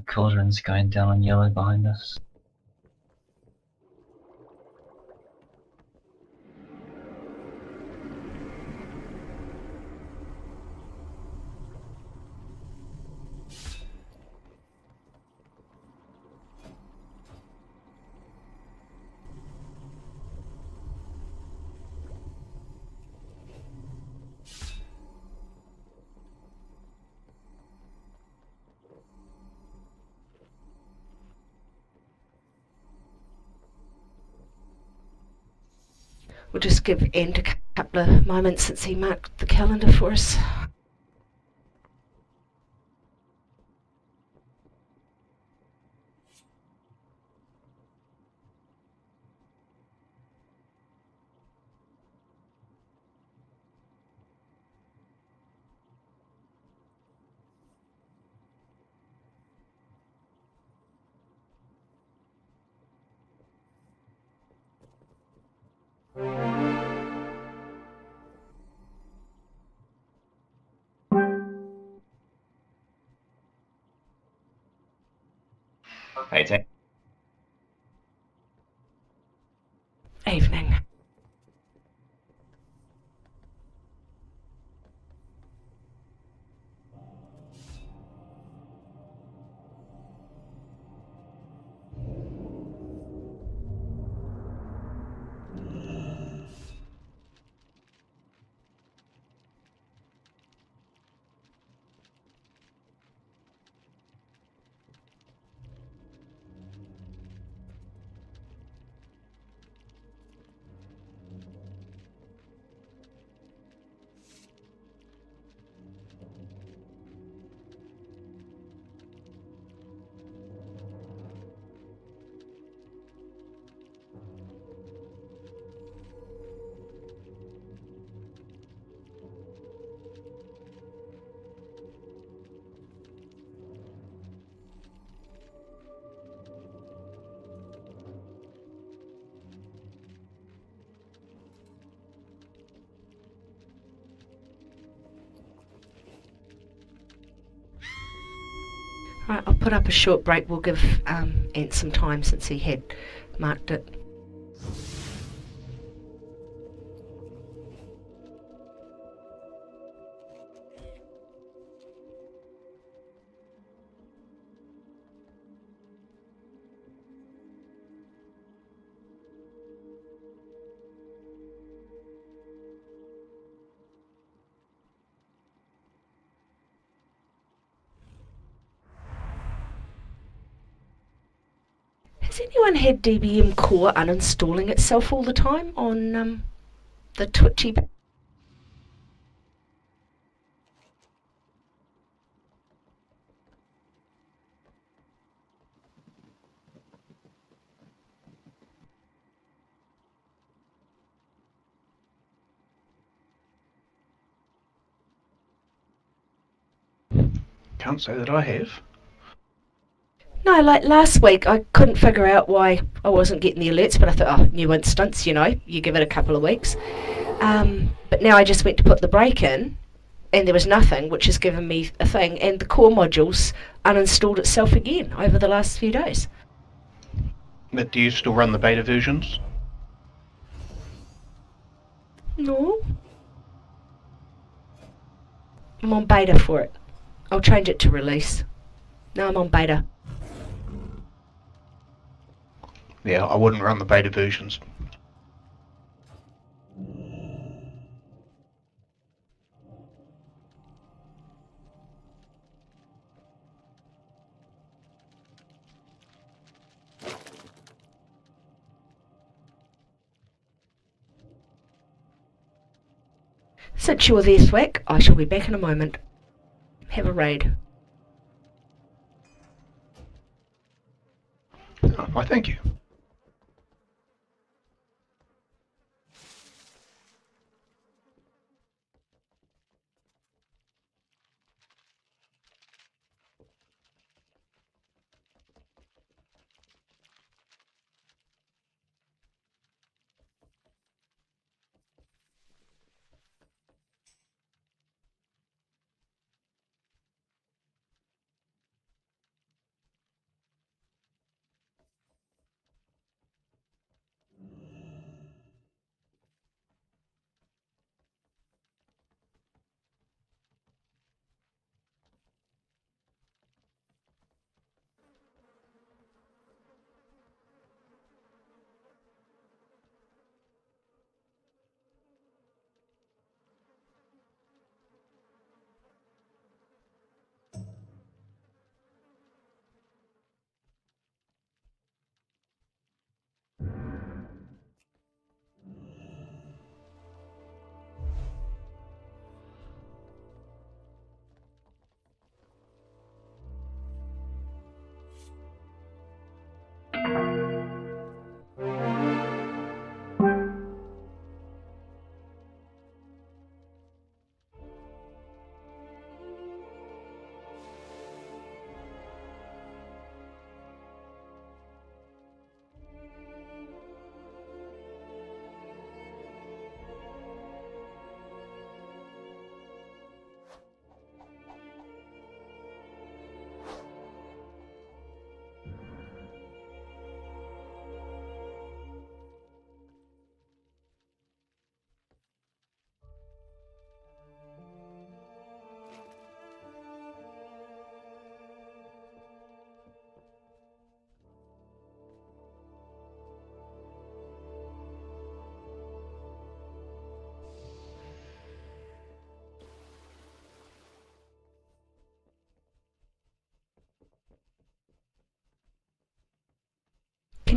Cauldron's going down on yellow behind us. We'll just give Ent a couple of moments since he marked the calendar for us. Hey, Tim. Evening. Right, I'll put up a short break. We'll give Ent some time since he had marked it. Has anyone had DBM Core uninstalling itself all the time on the Twitchy? Can't say that I have. No, like last week, I couldn't figure out why I wasn't getting the alerts, but I thought, oh, new instance, you know, you give it a couple of weeks. But now I just went to put the break in, and there was nothing, which has given me a thing, and the core modules uninstalled itself again over the last few days. But do you still run the beta versions? No. I'm on beta for it. I'll change it to release. No, I'm on beta. Yeah, I wouldn't run the beta versions. Since you're there, Thwack, I shall be back in a moment. Have a raid. Why, thank you.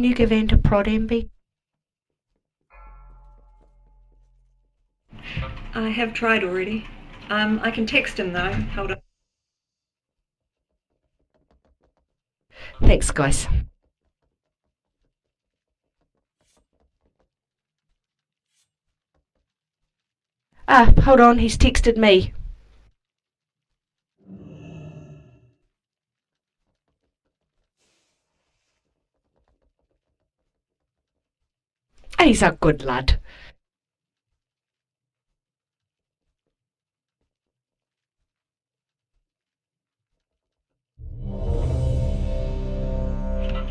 can you give Ant a prod, MB? I have tried already. I can text him though. Hold on. Thanks, guys. Ah, hold on, he's texted me. He's a good lad.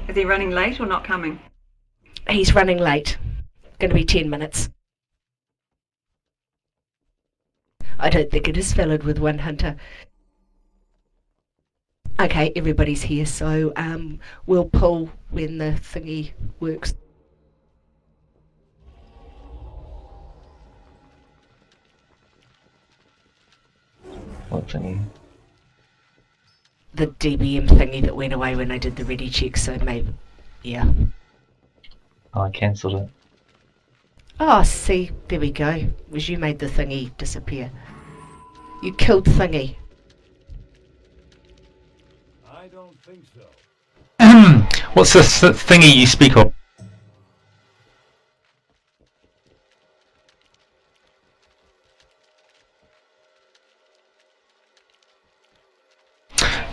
Is he running late or not coming? He's running late. Going to be 10 minutes. I don't think it is valid with one hunter. Okay, everybody's here, so we'll pull when the thingy works. What thingy? The DBM thingy that went away when I did the ready check, so maybe, yeah. Oh, I cancelled it. Oh, see, there we go. It was you made the thingy disappear. You killed thingy. I don't think so. What's the thingy you speak of?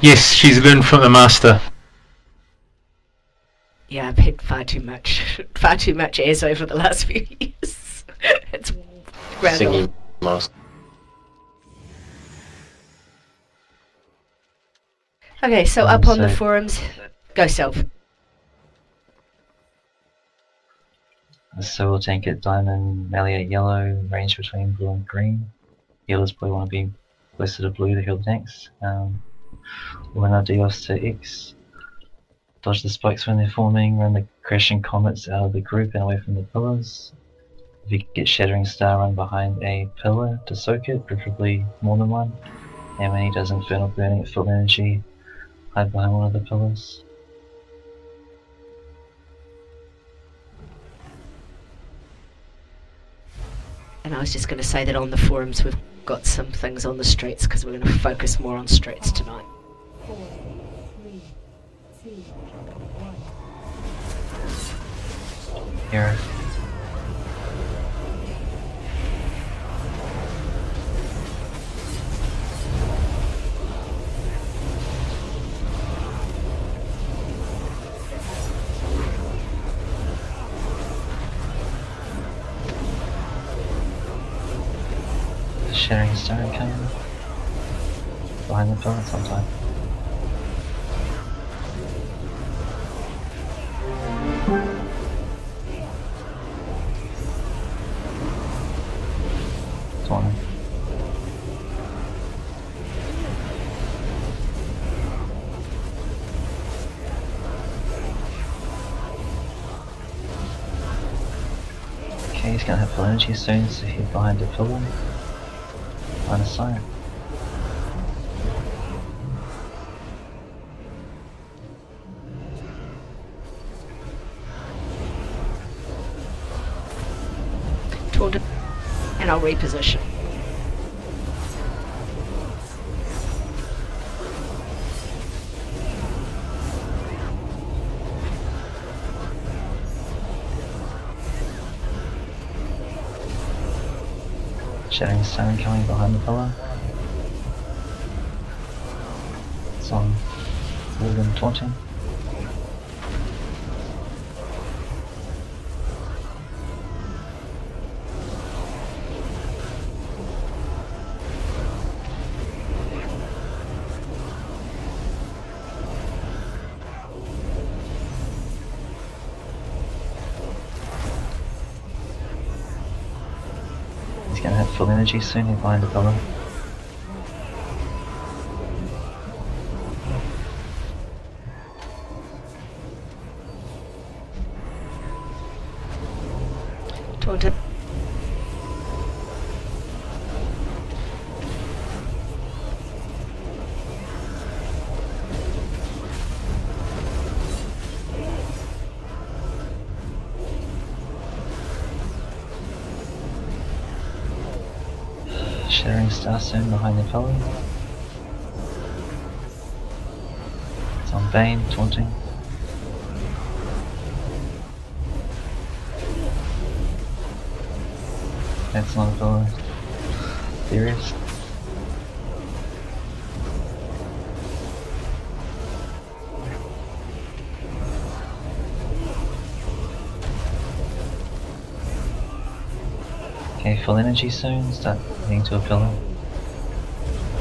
Yes, she's learned from the master. Yeah, I've had far too much as over the last few years. It's grand Singing old. mask. Okay, so up on the forums, go self. So we'll tank at diamond, melee at yellow, range between blue and green. Healers probably want to be closer to blue to heal the tanks. Run our debuffs to X. Dodge the spikes when they're forming, run the crashing comets out of the group and away from the pillars. If you get Shattering Star, run behind a pillar to soak it, preferably more than one. And when he does Infernal Burning at full energy, hide behind one of the pillars. And I was just going to say that on the forums we've got some things on the streets because we're going to focus more on streets tonight. 4, 3, 2, 1. Here. Sharing Star coming behind the pillar sometime. It's on. Okay, he's gonna have full energy soon, so he's behind the pillar. Line of sight. Taunted, and I'll reposition. Shattering Stone coming behind the pillar. It's on Morgan taunting. He's gonna have full energy soon, he's behind the pillar. Taunted. Shattering Star soon behind the pillar. It's on Bane, taunting. That's not a pillar. Serious. Okay, full energy soon, start heading to a pillar.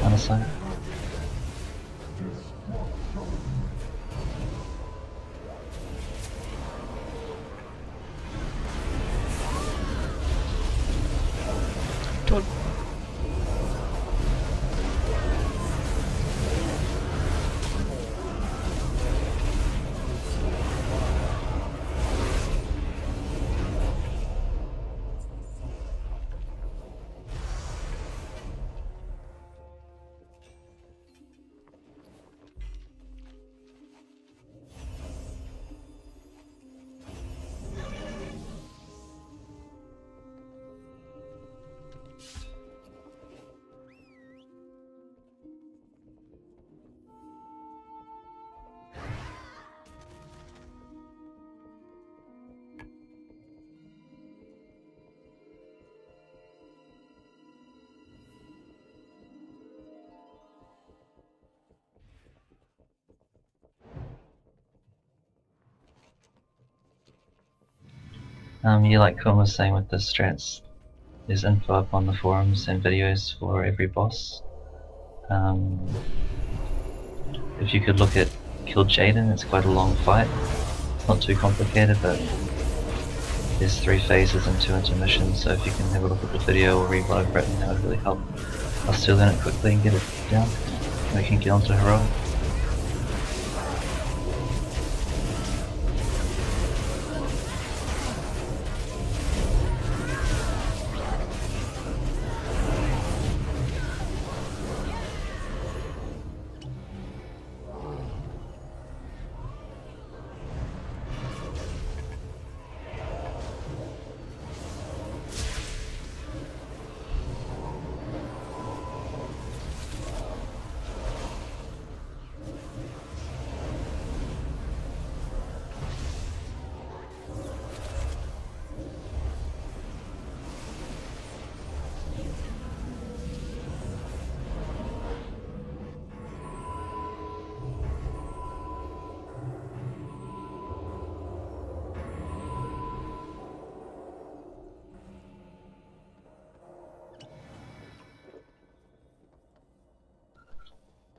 On the side. Yeah, like Kun was saying with the strats, there's info up on the forums and videos for every boss. If you could look at Kill Jaden, it's quite a long fight. It's not too complicated, but there's 3 phases and 2 intermissions, so if you can have a look at the video or read what I've written, that would really help us to learn it quickly and get it down. We can get onto Heroic.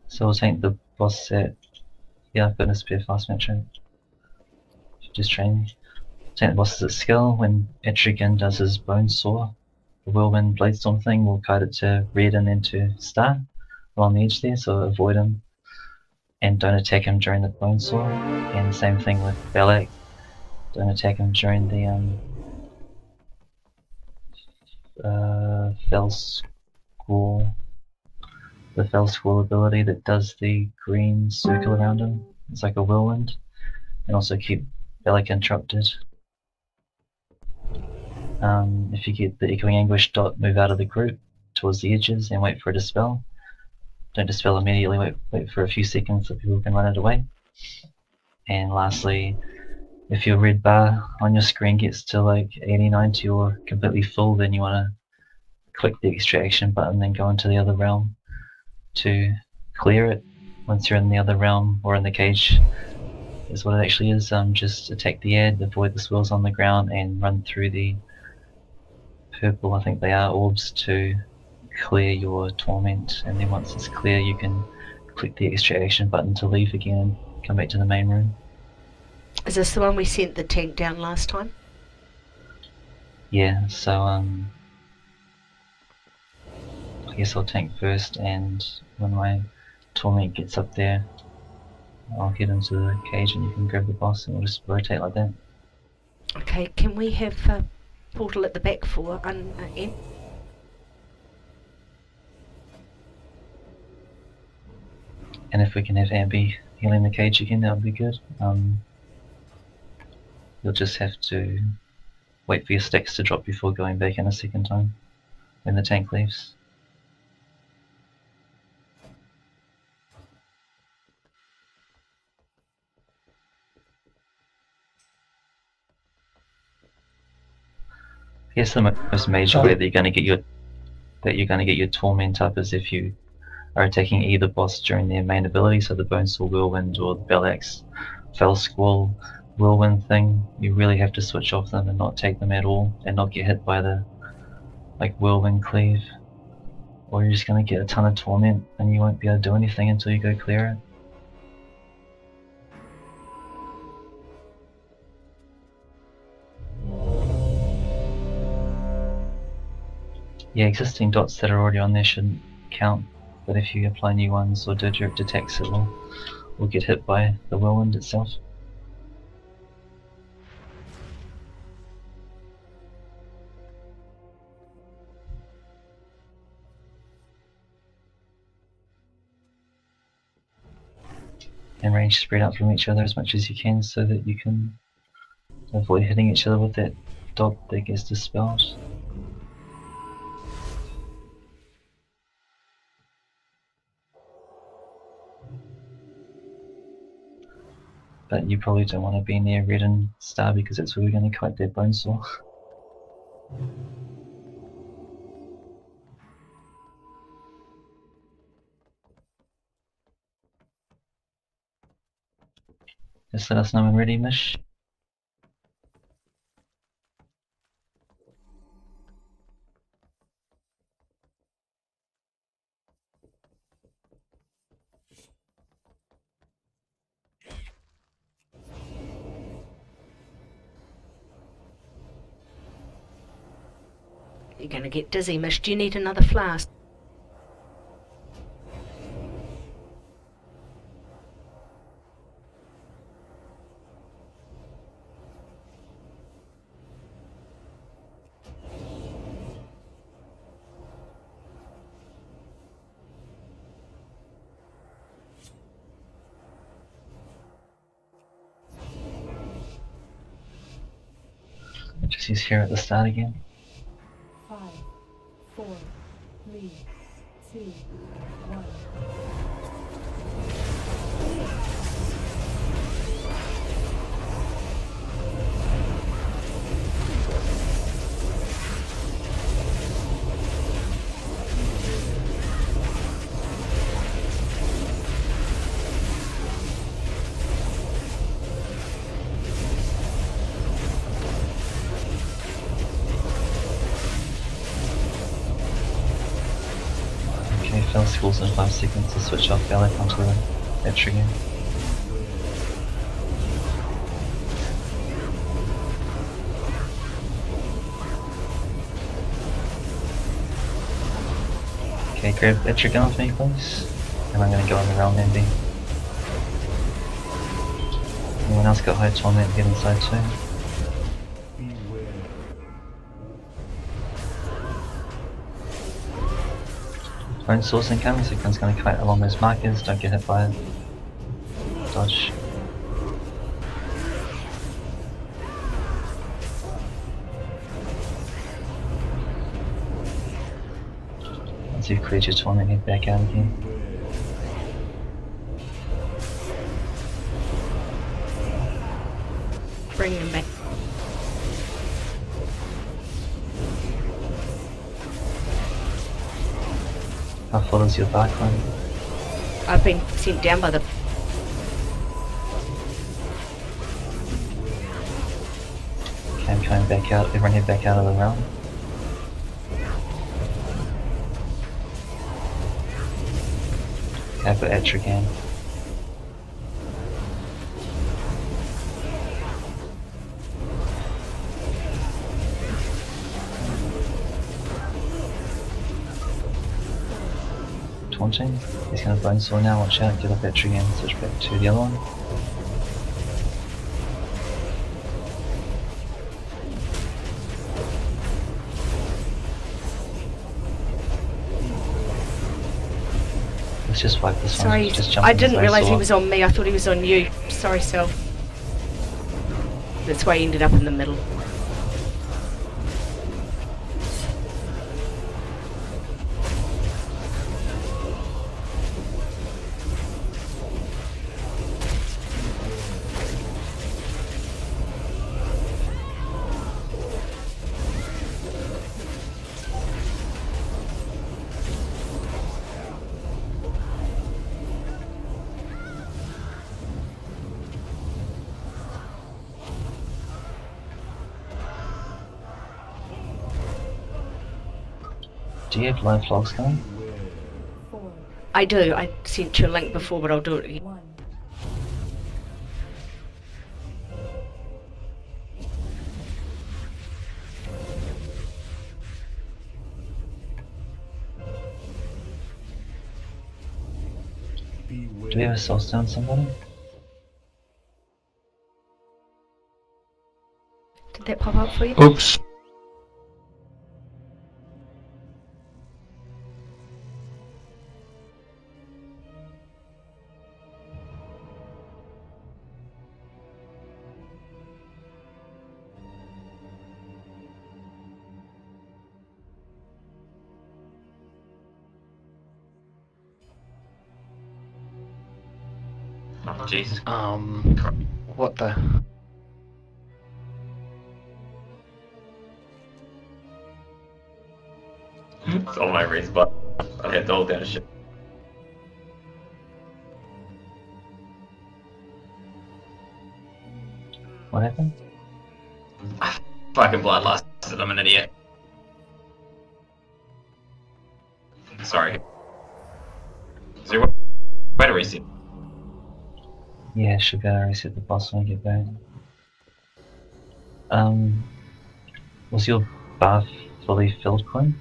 So we'll take the boss set. Yeah, I've got a spare fast metro. Just training. Take the bosses at skill. When Etrigan does his bone saw, the whirlwind bladestorm thing will kite it to red and then to star along the edge there, so avoid him. And don't attack him during the bone saw. And same thing with Balak. Don't attack him during the Fell Squall. The Fell Squall ability that does the green circle around him. It's like a whirlwind. And also keep Balak interrupted. If you get the Echoing Anguish dot, move out of the group towards the edges and wait for a dispel. Don't dispel immediately, wait for a few seconds so people can run it away. And lastly, if your red bar on your screen gets to like 80, 90 or completely full, then you want to click the extraction button and go into the other realm to clear it. Once you're in the other realm or in the cage is what it actually is, just attack the ad, avoid the swirls on the ground and run through the purple, I think they are, orbs to clear your torment, and then once it's clear you can click the extraction button to leave again and come back to the main room. Is this the one we sent the tank down last time? Yeah, so I guess I'll tank first, and when my torment gets up there I'll get into the cage and you can grab the boss and we'll just rotate like that. Okay, can we have a portal at the back for N? And if we can have Ambi healing the cage again, that would be good. You'll just have to wait for your stacks to drop before going back in a second time when the tank leaves. Yes, the most major way that you're going to get your torment up is if you are attacking either boss during their main ability, so the Bonesaw Whirlwind or the Bellax Fell Squall Whirlwind thing. You really have to switch off them and not take them at all, and not get hit by the Whirlwind Cleave, or you're just going to get a ton of torment and you won't be able to do anything until you go clear it. Yeah, existing dots that are already on there shouldn't count, but if you apply new ones or do direct attacks, it will get hit by the whirlwind itself. And range spread out from each other as much as you can so that you can avoid hitting each other with that dot that gets dispelled. But you probably don't want to be near Red and Star because that's where we're going to collect that Bonesaw. Just let us know when ready, Mish. You're going to get dizzy, Mish. Do you need another flask? Just use here at the start again. 5, 4, 3, 2, 1. Fell Squalls in 5 seconds to switch off Bellic onto the Etch again. Okay, grab Etch again off me please. And I'm going to go on the realm ending. Anyone else got high torment, get inside too. Bone source incoming, so Gun's going to kite along those markers, don't get hit by it. Dodge. Once you've cleared your torment, head back out again. Bring him back. How full is your back line? I've been sent down by the... Okay, I'm coming back out. Everyone head back out of the realm. Okay, I've got Etch again. Taunting. He's going to Bonesaw now, watch out, get up Etch again, switch back to the other one. Let's just wipe this one. Sorry, Just jump I in his didn't realise he Bonesaw. was on me. I thought he was on you. Sorry, Self. That's why he ended up in the middle. Do you have live vlogs going? 4, I do. I sent you a link before, but I'll do it again. 1. Do we have a soulstone somebody? Did that pop up for you? Oops. Oh, Jesus. What the? It's on my wrist, but I had to hold down a shit. What happened? Fucking bloodlust. I'm an idiot. Sorry. Is there a way to reset? Yeah, should be able to reset the boss when I get back. Was your bar fully filled, Quinn?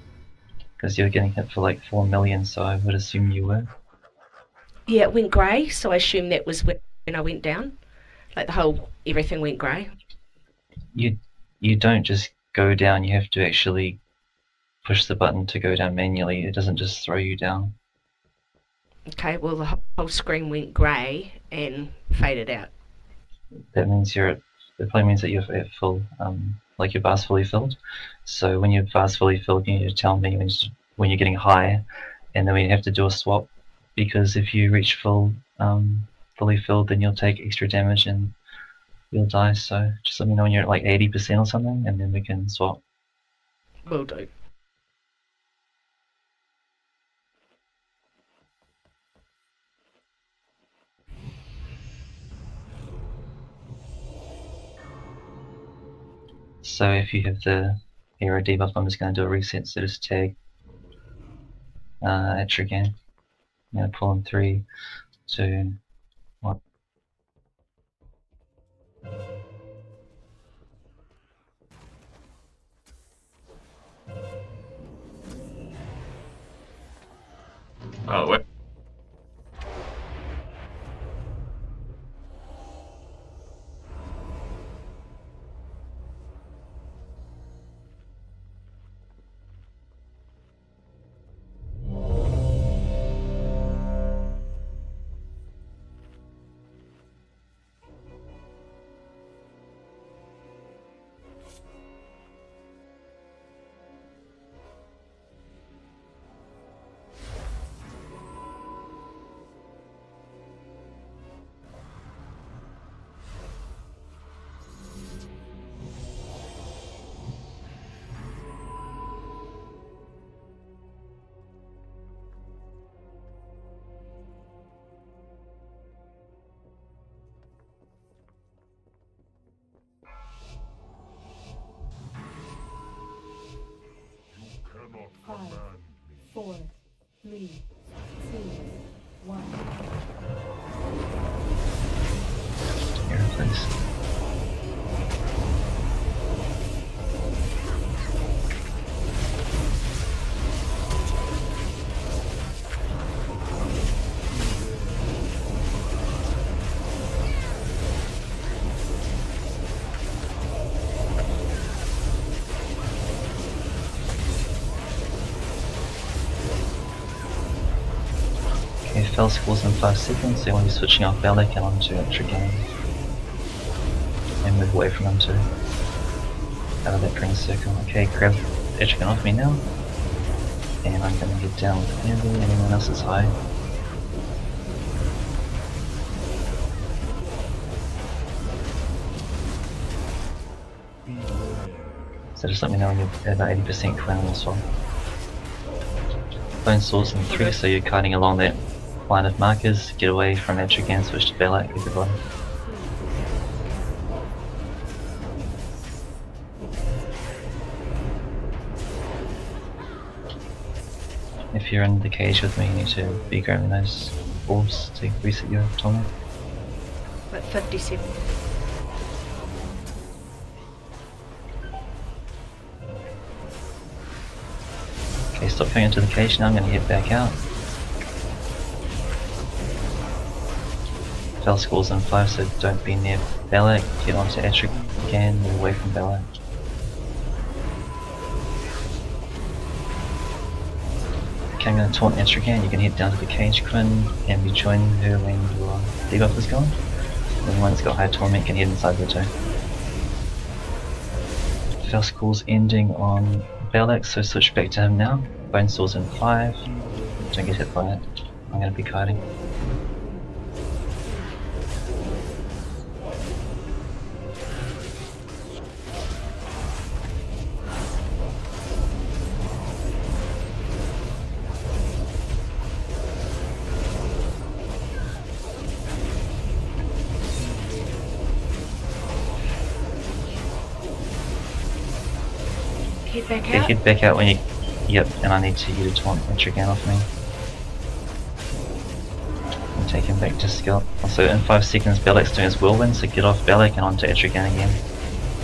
Because you were getting hit for like 4 million, so I would assume you were. Yeah, it went grey, so I assume that was when I went down. Like the whole, everything went grey. You don't just go down, you have to actually push the button to go down manually. It doesn't just throw you down. Okay, well the whole screen went grey and faded out. That means it probably means that you're at full, like your bar's fully filled. So when your bar's fully filled, you need to tell me when you're getting high, and then we have to do a swap, because if you reach fully filled, then you'll take extra damage and you'll die. So just let me know when you're at like 80% or something, and then we can swap. Will do. So if you have the hero debuff, I'm just going to do a reset, so just tag Etrigan. I'm going to pull in 3, 2, 1. Oh, wait. Cannot 5, command me. 4, 3, 2, 1. Here, please. Okay, fell schools in 5 seconds, so you want to be switching off Bellic and onto Etrigan. And move away from him too. Out of that green circle. Okay, grab Etrigan off me now. And I'm going to get down with Andy, anyone else is high. So just let me know when you're at about 80% clan as well. Bone swords in 3, so you're kiting along that line of markers, get away from Etrigan, switch to Bellic, everybody. If you're in the cage with me, you need to be grabbing those orbs to reset your torment. At 57. Okay, stop going into the cage now, I'm going to head back out. Fell School's in 5, so don't be near Balak, get onto Atric again, move away from Balak. Okay, I'm going to taunt Atrican, you can head down to the cage, Quinn, and be joining her when your debuff is gone. And the one that's got high torment can head inside the two. Fell School's ending on Balak, so switch back to him now. Bone Saw's in 5, don't get hit by it, I'm going to be kiting. Head back Okay, out. head back out when you... Yep, and I need you to taunt Atrican off me. And take him back to skill. Also, in 5 seconds, Balak's doing his whirlwind, so get off Balak and onto Atrican again.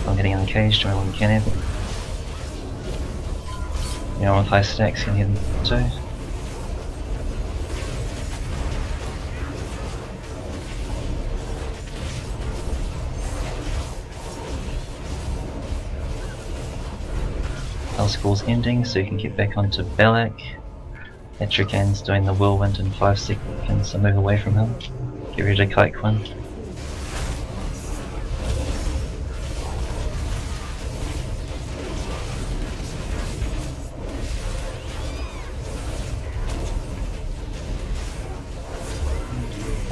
I'm getting in the cage, join when you can have. Anyone with high stacks can hit him too. Fell School's ending, so you can get back onto Balak. Atrican's doing the whirlwind in 5 seconds, so move away from him. Get ready to kite Quinn.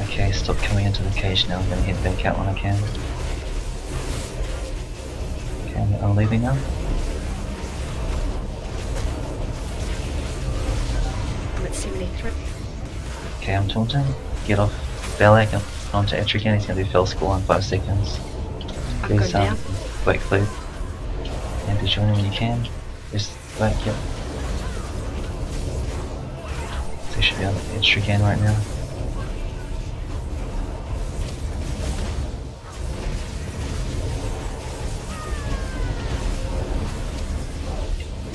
Okay, stop coming into the cage now, I'm going to head back out when I can. Okay, I'm leaving now. I'm at 73. Okay, I'm taunting. Get off Balak and onto Atrican, he's going to do Fell School in 5 seconds. I've Please, gone down. Black Flute. And be joining when you can. Just back, yep. So you should be on Atrican right now.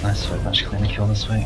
Nice, so much cleaner kill this week.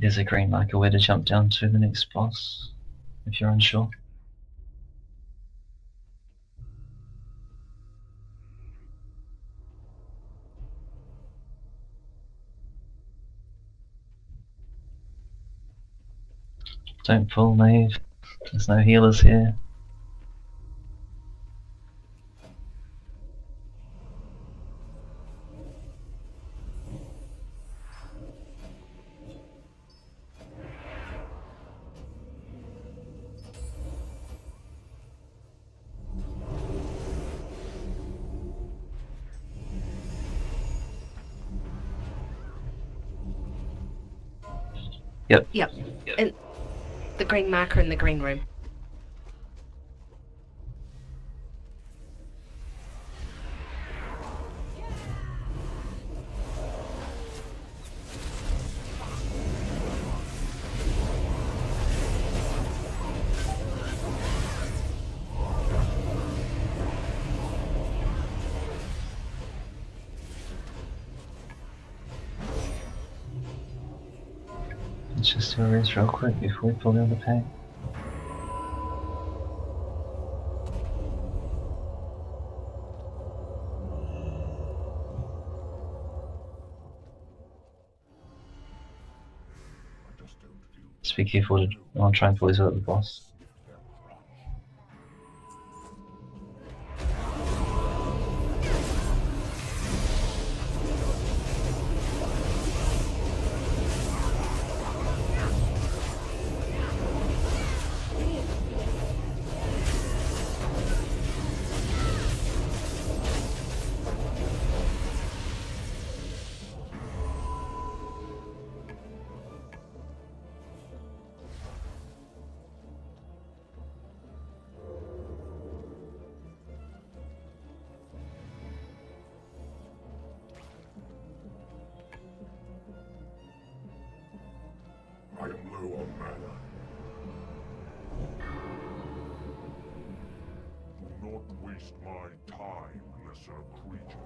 There's a green marker where to jump down to the next boss, if you're unsure. Don't pull, Nave. There's no healers here. Yep. Yep. And the green marker in the green room. Let's just do a rest real quick before we pull the other pack. Just be careful to I'll try and pull these out of the boss. I am low on mana. Do not waste my time, lesser creature.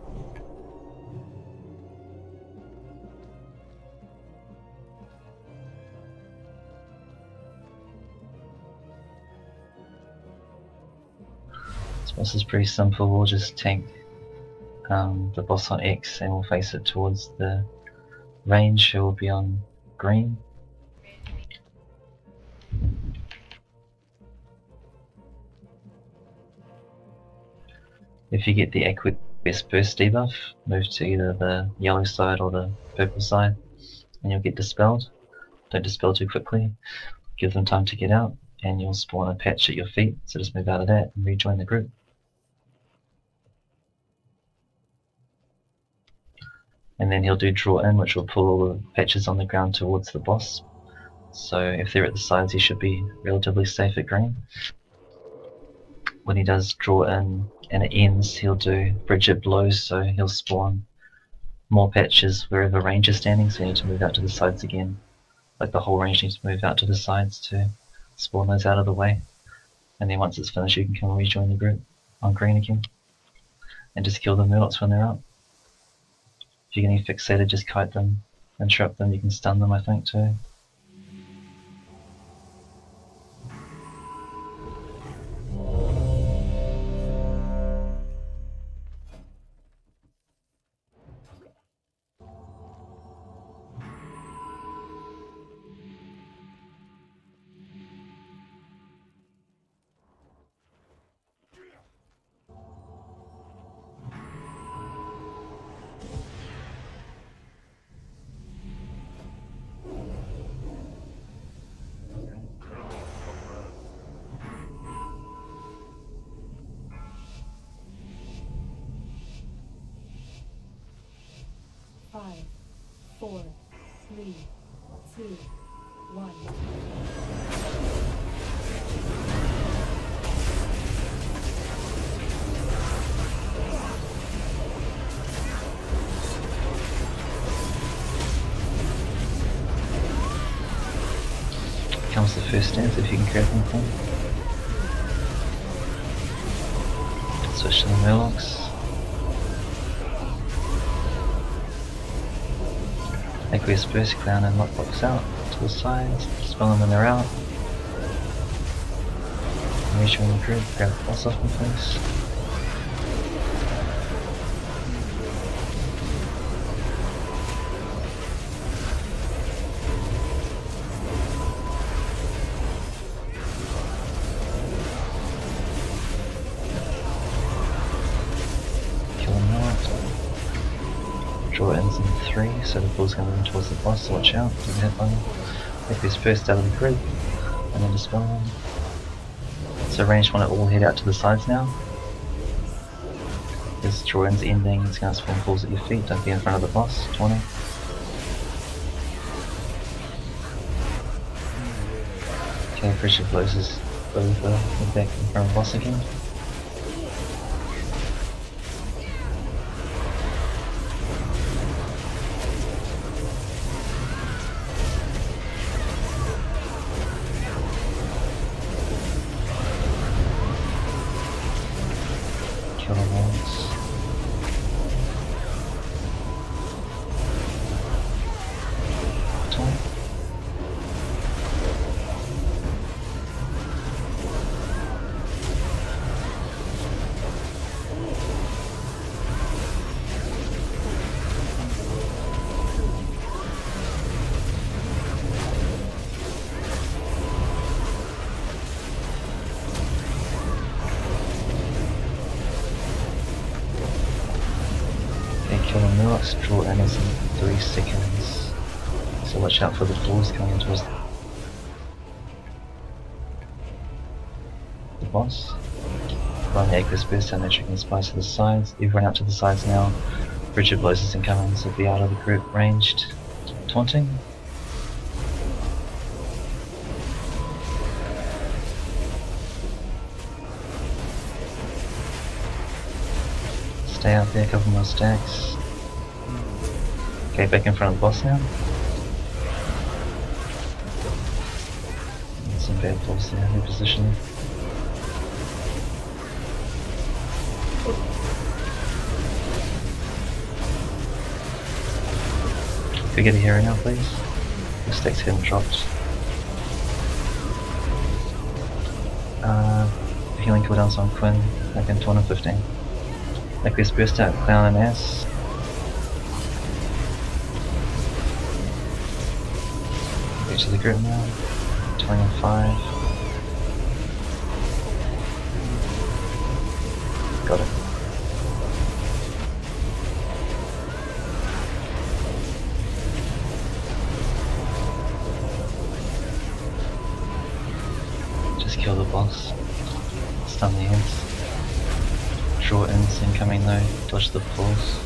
This boss is pretty simple. We'll just tank the boss on X and we'll face it towards the range. It will be on green. If you get the Aqueous Burst debuff, move to either the yellow side or the purple side and you'll get dispelled. Don't dispel too quickly, give them time to get out and you'll spawn a patch at your feet, so just move out of that and rejoin the group. And then he'll do draw in, which will pull all the patches on the ground towards the boss. So if they're at the sides, he should be relatively safe at green. When he does draw in and it ends, he'll do Bridget blows, so he'll spawn more patches wherever range is standing, so you need to move out to the sides again. Like the whole range needs to move out to the sides to spawn those out of the way. And then once it's finished, you can come and rejoin the group on green again. And just kill the Murlocs when they're out. If you're getting fixated, just kite them, interrupt them, you can stun them I think too. Five, 4, 3, 2, 1. Comes the first dance if you can grab anything. Switch to the Murlocs. Aqueous Burst, Clown and Lockbox out to the sides, spell them when they're out. Rejoin the group, grab the boss off my face. Kill them out. Draw ends in 3, so the bull's going to move towards the boss, so watch out, don't hit by them. Aqueous Burst out of the group, and then dispel them. So range 1 it all head out to the sides now. This draw ends ending, it's going to spawn balls at your feet, don't be in front of the boss, 20. Okay, pressure blows is over, we're back in front of the boss again. Kill them once. Milks draw enemies in 3 seconds. So watch out for the balls coming towards the boss. Run the Aqueous Burst and triggering spies to the sides. Everyone out to the sides now. Richard blows is incoming, so be out of the group ranged. Taunting. Stay out there, a couple more stacks. Okay, back in front of the boss now. Some bad balls there, repositioning. Could we get a hero now, please? The stacks getting dropped. Healing cooldowns on Quinn, back in 215. Aqueous Burst out, Clown and S. Reach to the group now. 25. Got it. Just kill the boss. Stun the ends. Draw ins incoming though. Dodge the pulls.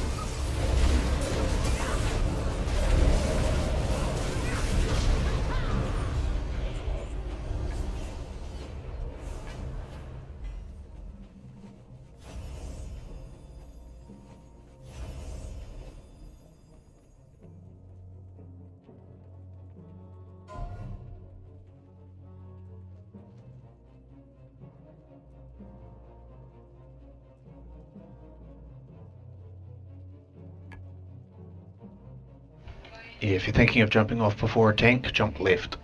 Yeah, if you're thinking of jumping off before a tank, jump left.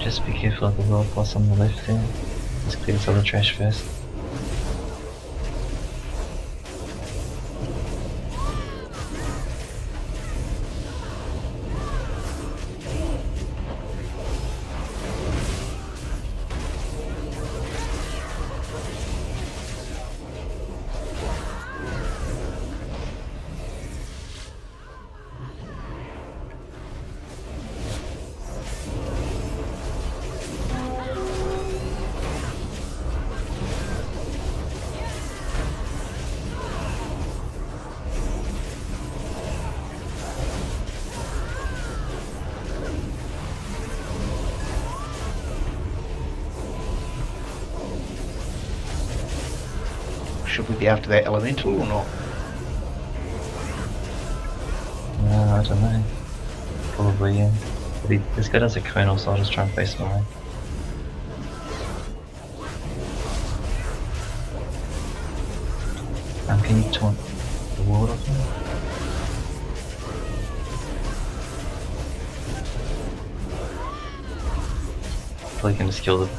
Just be careful of the world boss on the left there. Let's clear this other trash first. Should we be after that elemental or not? No, I don't know. Probably, yeah. This guy does a kernel, so I'll just try and face mine. Can you taunt the ward off him? Probably can just kill the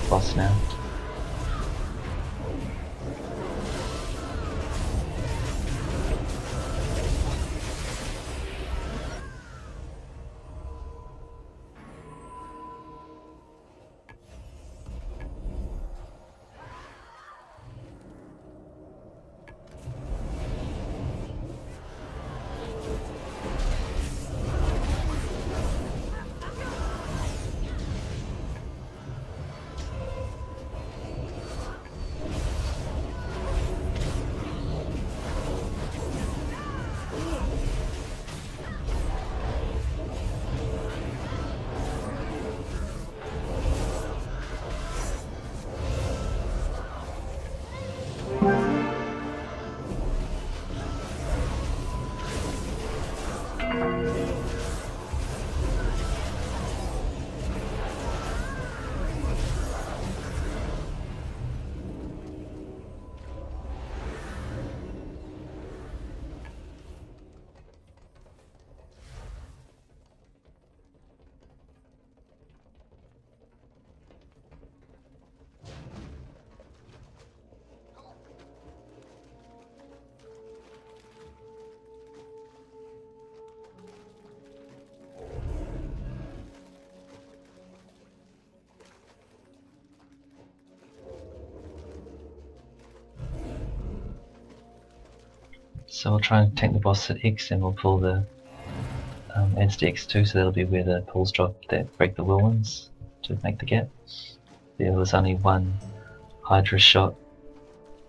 boss now. So we'll try and tank the boss at X and we'll pull the adds to X2, so that'll be where the pulls drop that break the whirlwinds to make the gap. There was only one Hydra shot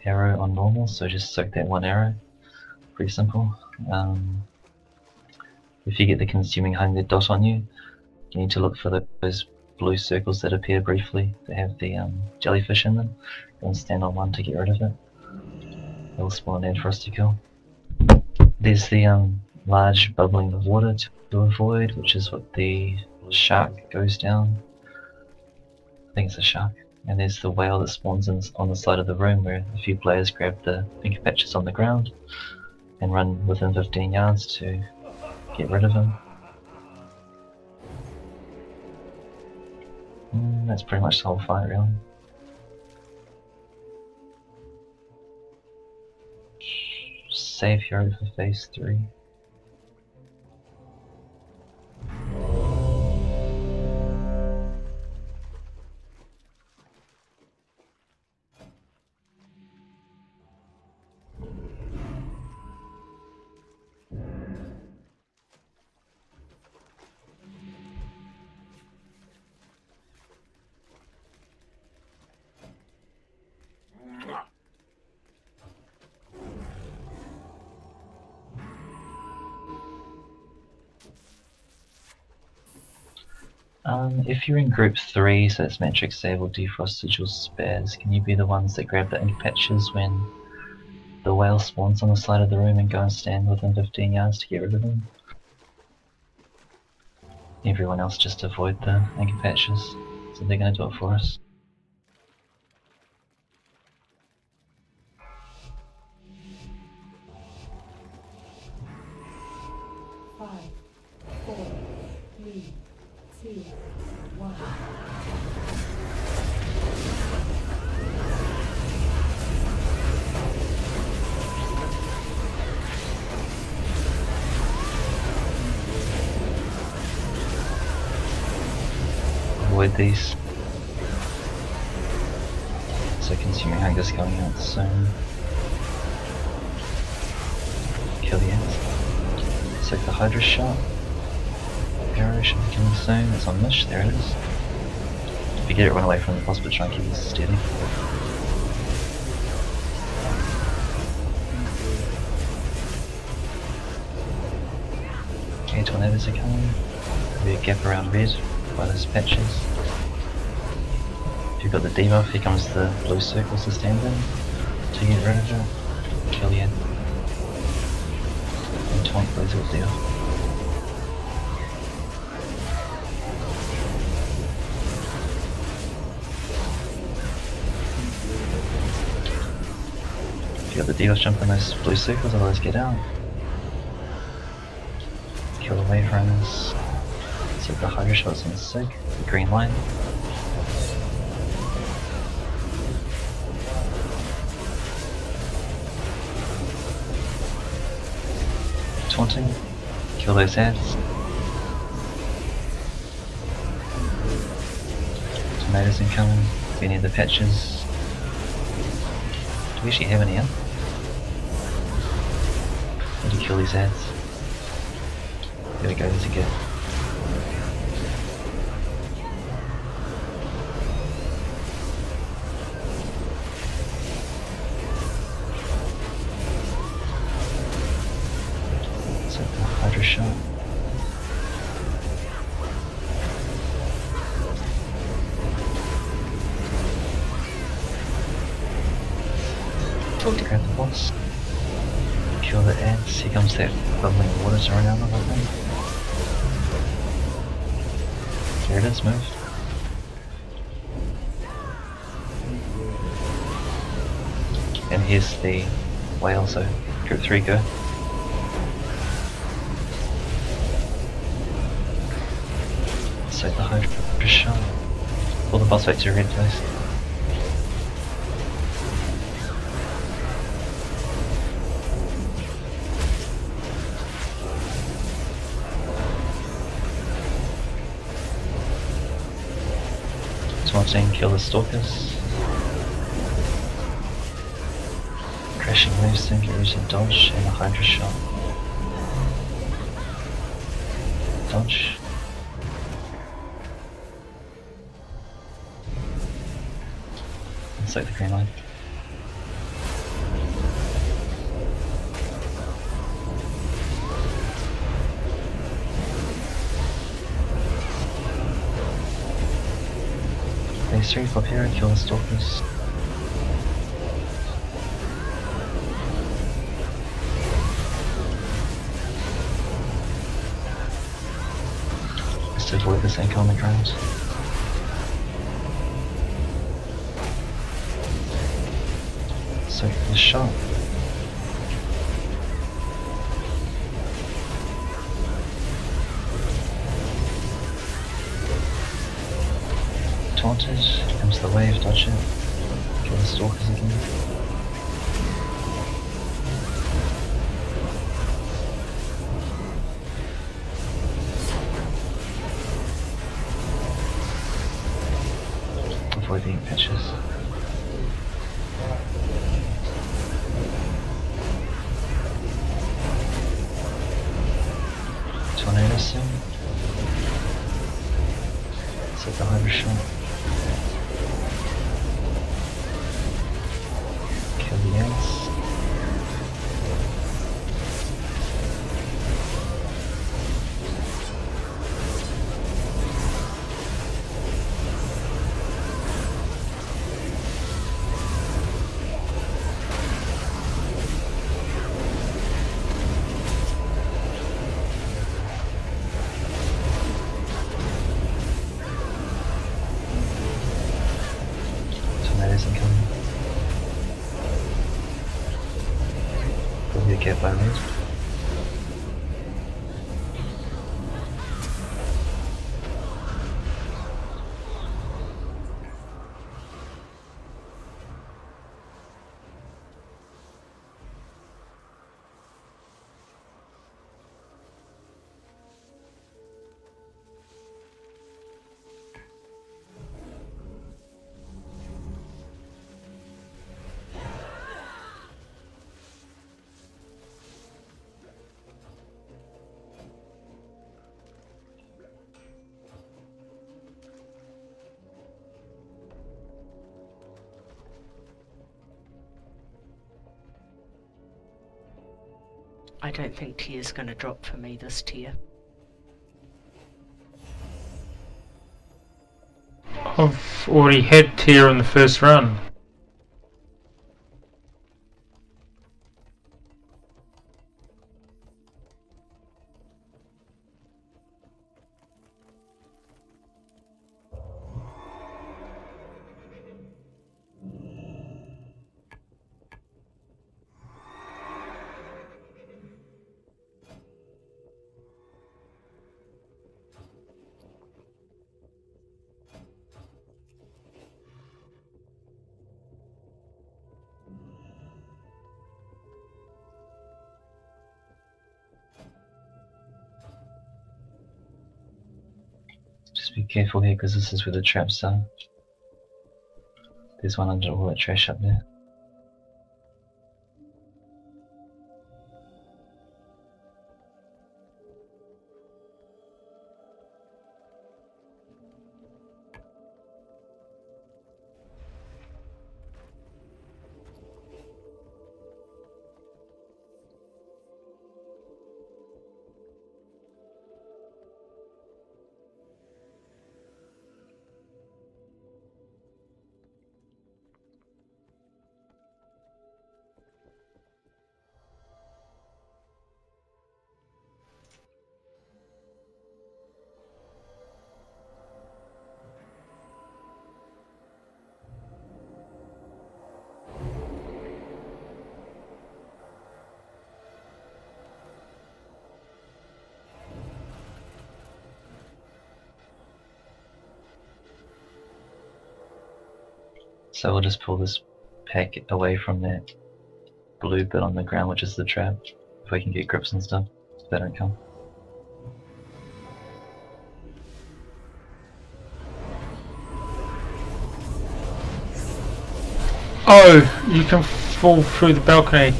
arrow on normal, so just soak that one arrow. Pretty simple. If you get the consuming hunger dot on you, you need to look for those blue circles that appear briefly that have the jellyfish in them. Go and stand on one to get rid of it. It'll spawn an ad for us to kill. There's the large bubbling of water to avoid, which is what the shark goes down. I think it's a shark. And there's the whale that spawns on the side of the room, where a few players grab the ink patches on the ground and run within 15 yards to get rid of him. That's pretty much the whole fight, really. Save hero for phase 3. If you're in group 3, so that's Matrix, Sable, Defrost, Sigil, Spaz, can you be the ones that grab the ink patches when the whale spawns on the side of the room and go and stand within 15 yards to get rid of them? Everyone else just avoid the ink patches, so they're going to do it for us. Avoid these. So consuming hunger's going out soon. Kill the ants. Soak the Hydra shot. Arrow should be coming soon. It's on Mish, there it is. If you get it, run away from the boss, but try and keep it steady. Okay, tornadoes are coming. There'll be a gap around red by those patches. If you've got the debuff, here comes the blue circles to stand in. To get rid of it, kill the end. And taunt those with debuff. If you got the debuff, jump on those blue circles, otherwise get out. Kill the wave runners. So the Hydra shots on Sig, the green line. Taunting, kill those ads. Tomatoes incoming, any of the patches. Do we actually have any in? Need to kill these ads. There we go, there's a gap. Shot. Grab the boss. Kill the ants, Here comes that bubbling water to run out of, I think. There it is, move. And here's the whale, so group 3 go. Save the Hydra shot. Pull the boss back to your red place. Kill the stalkers. Crashing waves, then get rid of dodge and a Hydra shot. Dodge. Inside the green line. Phase 3, pop here and kill the stalkers. Just avoid this anchor on the ground. So the shot. Taunted, comes the wave, dodge it, kill the stalkers again. Avoid the ink patches. Tornado soon. Set the Hydra shot. Kill the ants. Tornadoes incoming. Probably get by red. I don't think tier's going to drop for me this tier. I've already had tier in the first run. Just be careful here because this is where the traps are. There's one under all that trash up there. So we'll just pull this pack away from that blue bit on the ground, which is the trap, if we can get grips and stuff, if they don't come. Oh, you can fall through the balcony.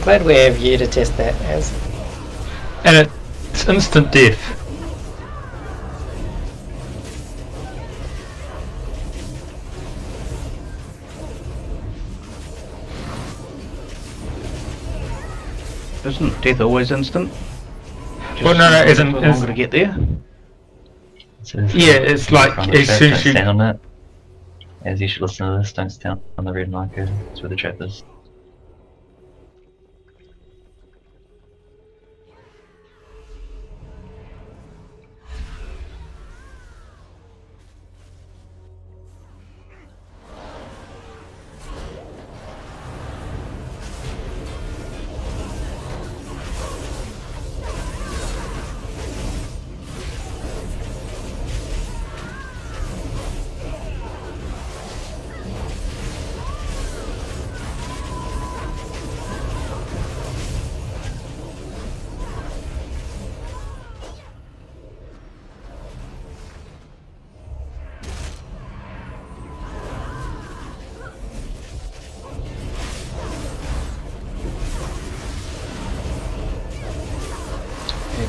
I'm glad we have you to test that, as And it's instant death. Isn't death always instant? Well, no, a isn't. bit longer to get there. So if Yeah, you- it's if you like find the as trap, soon don't as you- stand on it. As you should listen to this, don't stand on the red marker, it's where the trap is.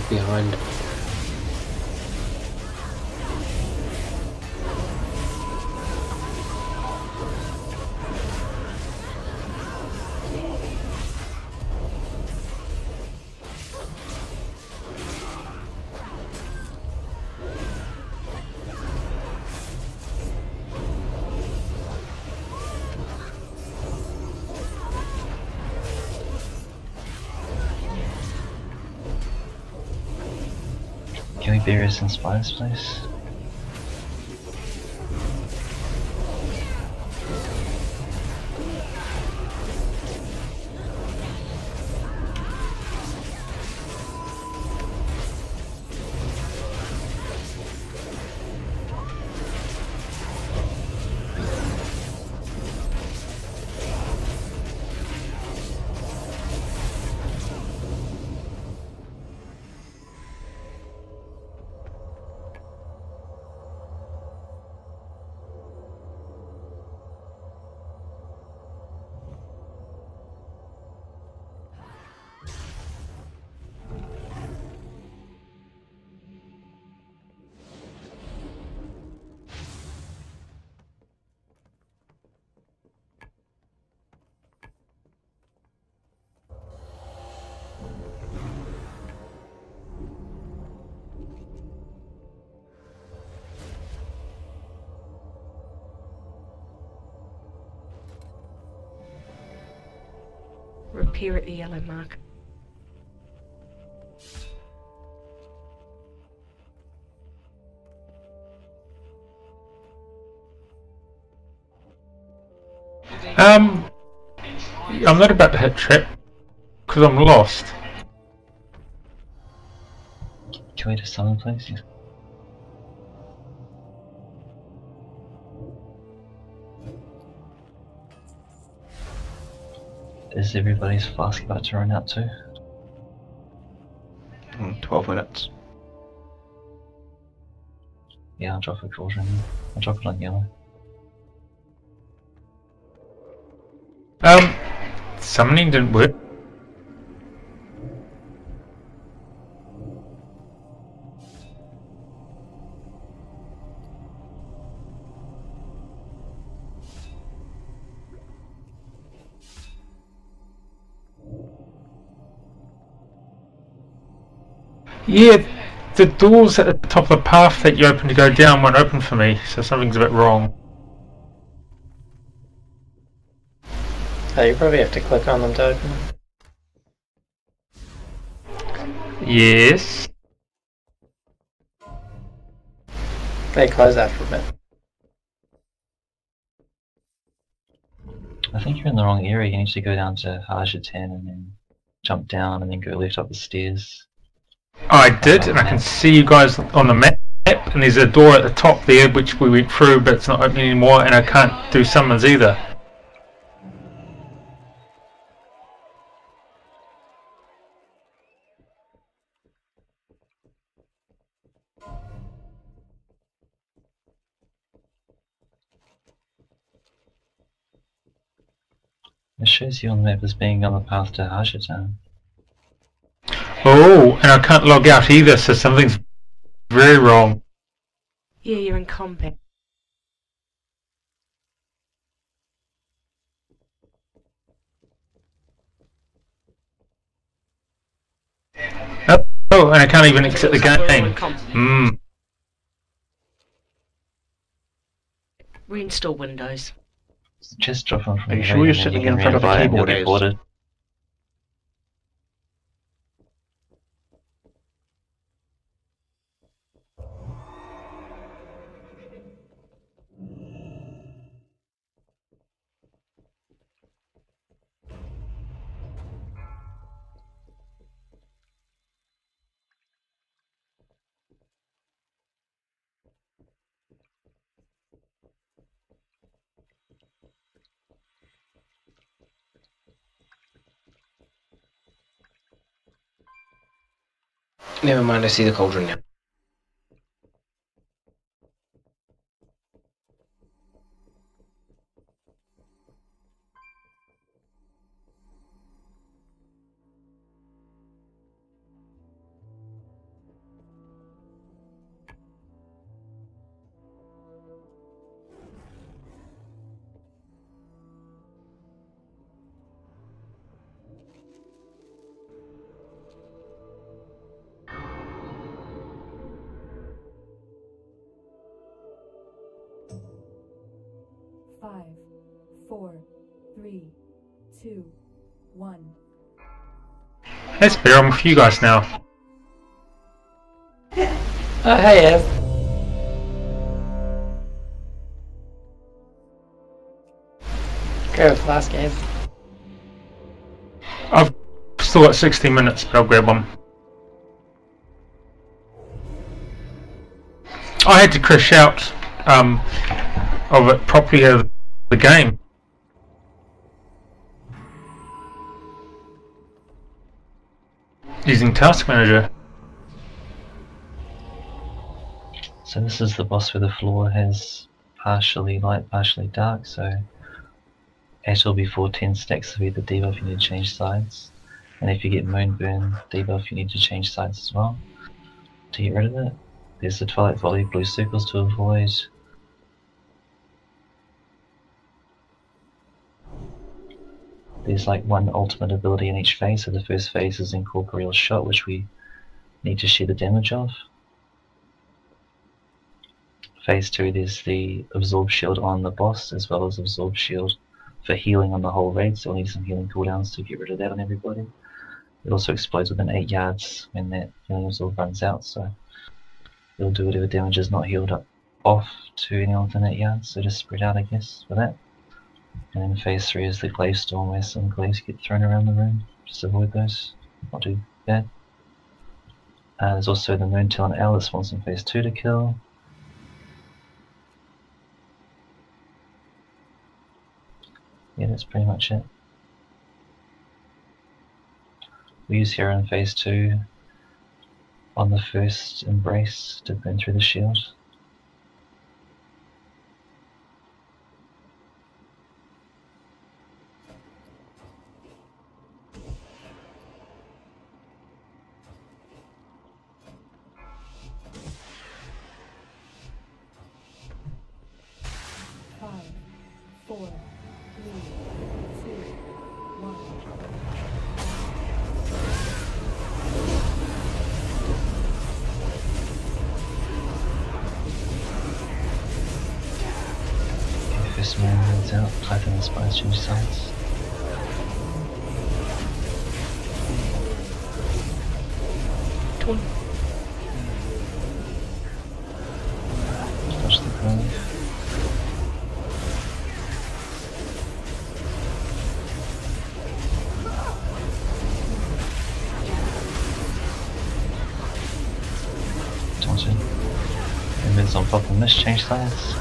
behind. Can we bury us in spiders, please? Repair at the yellow mark. I'm not about to hit trap because I'm lost. Can we just summon, please? Is everybody's flask about to run out too? 12 minutes. Yeah, I'll drop a cauldron. I'll drop it on yellow. Summoning didn't work. Yeah, the doors at the top of the path that you open to go down won't open for me, so something's a bit wrong. Oh, you probably have to click on them to open them. Yes. They close after a bit. I think you're in the wrong area. You need to go down to Haja 10 and then jump down and then go left up the stairs. I did, and I can see you guys on the map, and there's a door at the top there which we went through, but it's not opening anymore, and I can't do summons either. It shows you on the map as being on the path to Haja Town. Oh, and I can't log out either, so something's very wrong. Yeah, you're in combat. Oh, and I can't even exit the game. Reinstall Windows. Just drop them from Are you the sure room you're and sitting you can in front of a reapply and you'll keyboard, get Ez? boarded. Never mind, I see the cauldron now. Five, 4, 3, 2, 1. That's better, I'm with you guys now. Oh, hey, Ez. Grab a flask, Ez. I've still got 16 minutes, but I'll grab one. I had to crash out of it properly out of the game. Using Task Manager. So this is the boss where the floor has partially light, partially dark, so at or before 10 stacks of either debuff you need to change sides. And if you get Moonburn debuff you need to change sides as well to get rid of it. There's the Twilight Volley, blue circles to avoid. There's like one ultimate ability in each phase, so the first phase is Incorporeal Shot, which we need to share the damage of. Phase 2 there's the Absorb Shield on the boss, as well as Absorb Shield for healing on the whole raid, so we'll need some healing cooldowns to get rid of that on everybody. It also explodes within 8 yards when that healing absorb runs out, so it'll do whatever damage is not healed up off to anyone within 8 yards, so just spread out I guess for that. And then phase 3 is the Glaive Storm, where some glaives get thrown around the room. Just avoid those, not too bad. There's also the Moontail and Owl that spawns in phase 2 to kill. Yeah, that's pretty much it. We use Hero in phase 2 on the first Embrace to burn through the shield. First man runs out, Python and Spies change sides. Touch the glaive. Taunted. Invis on pop and miss, change sides.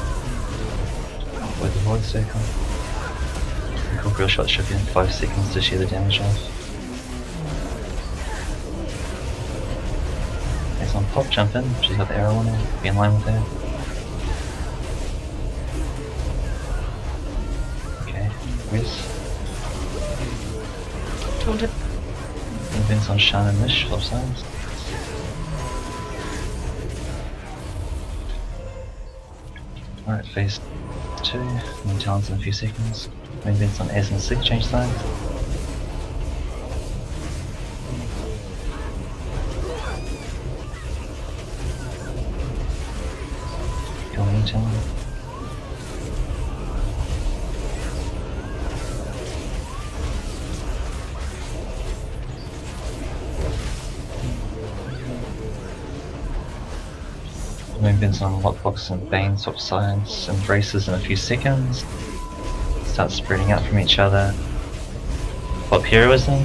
With the void circle. Incorporeal shot should be in 5 seconds to shield the damage off. It's on pop jump in, she's got the arrow on her, be in line with her. Okay, whiz. Taunted. Invis on Shan and miss, flop sides. Alright, phase 2, and talents in a few seconds. Maybe it's on S and Sig, change sides. Killing in talent. Movements on Lockbox and Bane, swap sides and braces in a few seconds. Start spreading out from each other. Pop Heroism.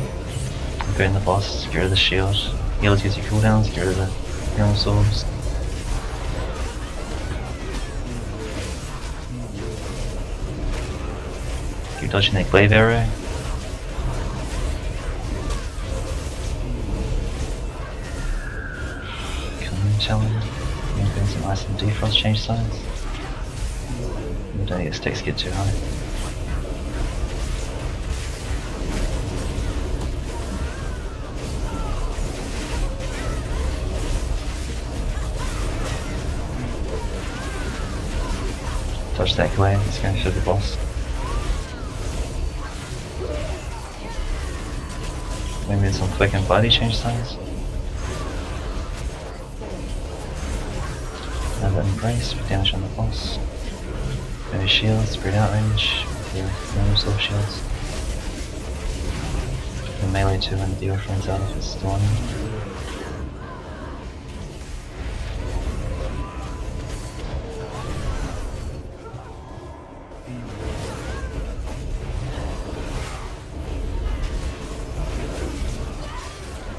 Burn the boss, get rid of the shield. Healers use your cooldowns, get rid of the healing swords. Keep dodging that glaive arrow. Killing challenge. Moving some ice and defrost, change sides. You don't get stakes get too high. Dodge that glaive, it's going to show the boss. Maybe some quick and body change sides. Another embrace with damage on the boss. Maybe shields, spread out range, your normal soul shields. The melee 2 when the debuff runs out if it's still on him.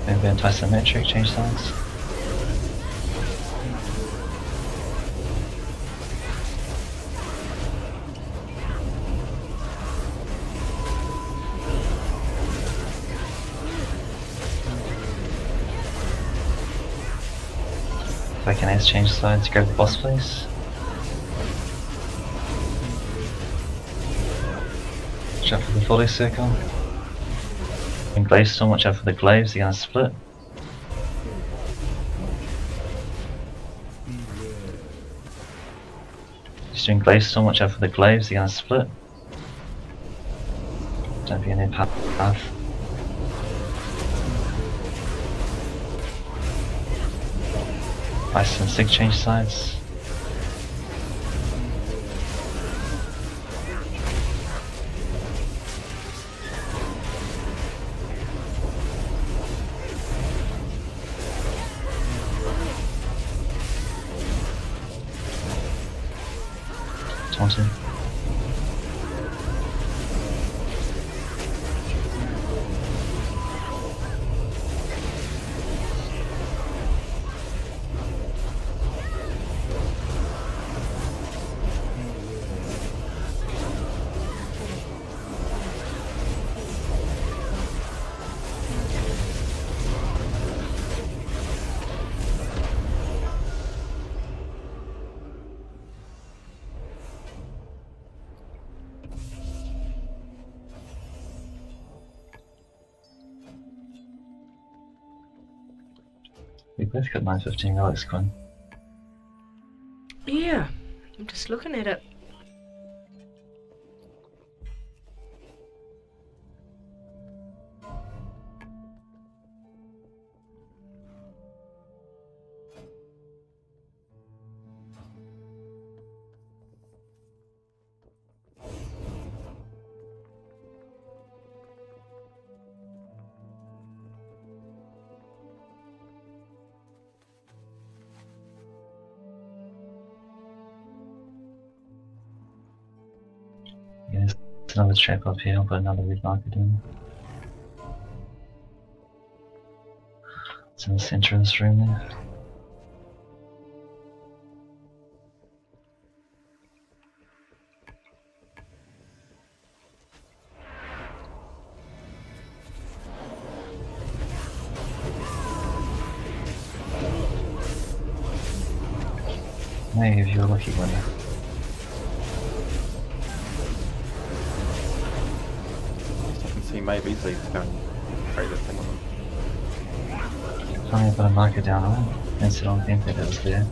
Maybe anti-symmetric, change sides. If I can ace change sides, grab the boss please. Watch out for the volley circle. In Glaive Storm, watch out for the glaives, they're gonna split. Just doing Glaive Storm, watch out for the glaives, they're gonna split. Don't be in their path. Ice and Sig change sides. Taunted. We both got 915 relics, Quinn. Yeah, I'm just looking at it. Yeah, there's another trap up here, I'll put another red marker in. It's in the center of this room there. Maybe if you're a lucky winner. I can see maybe so you go and trade this thing on them. Finally put a marker down on it, instead on the impact that was there.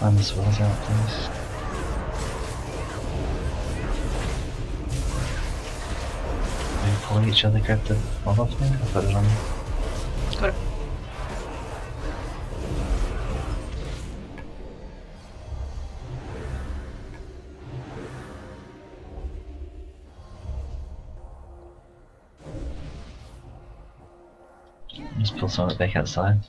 Find the swells out, please. Maybe pull each other, grab the mob off me, I'll put it on. Got it. Just pull some of it back outside.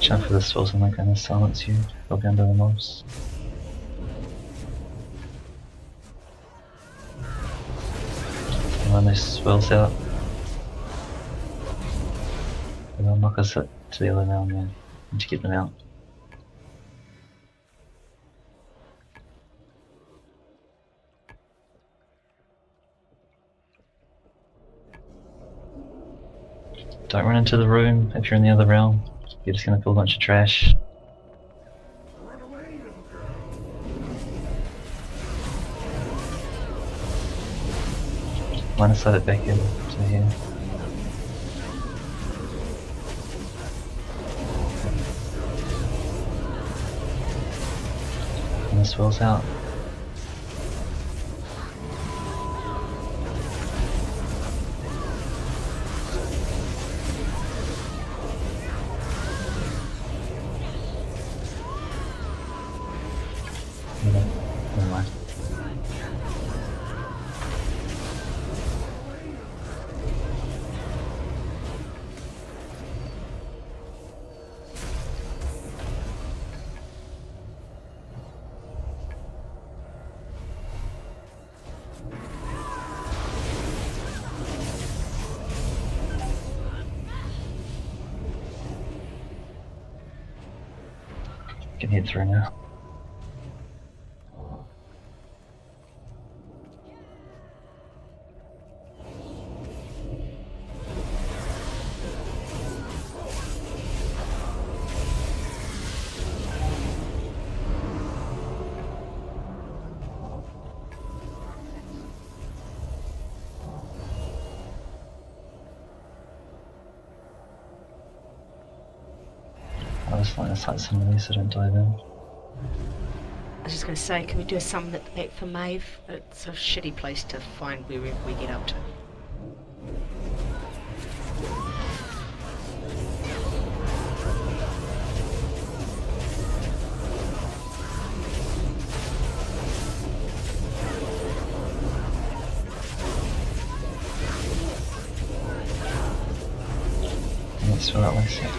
Watch out for the swells, I'm not going to silence you. They'll be under the mobs. Run those swells out. And they'll knock us to the other now and then. Need to get them out. Don't run into the room if you're in the other realm. You're just gonna feel a bunch of trash. Line of sight it back in to here. And the swell's out. Never mind. Can head through now. I was flying aside some of these so don't dive in. I was just going to say, can we do a summon at the back for Maeve? It's a shitty place to find wherever we get up to. Let's fill that one set.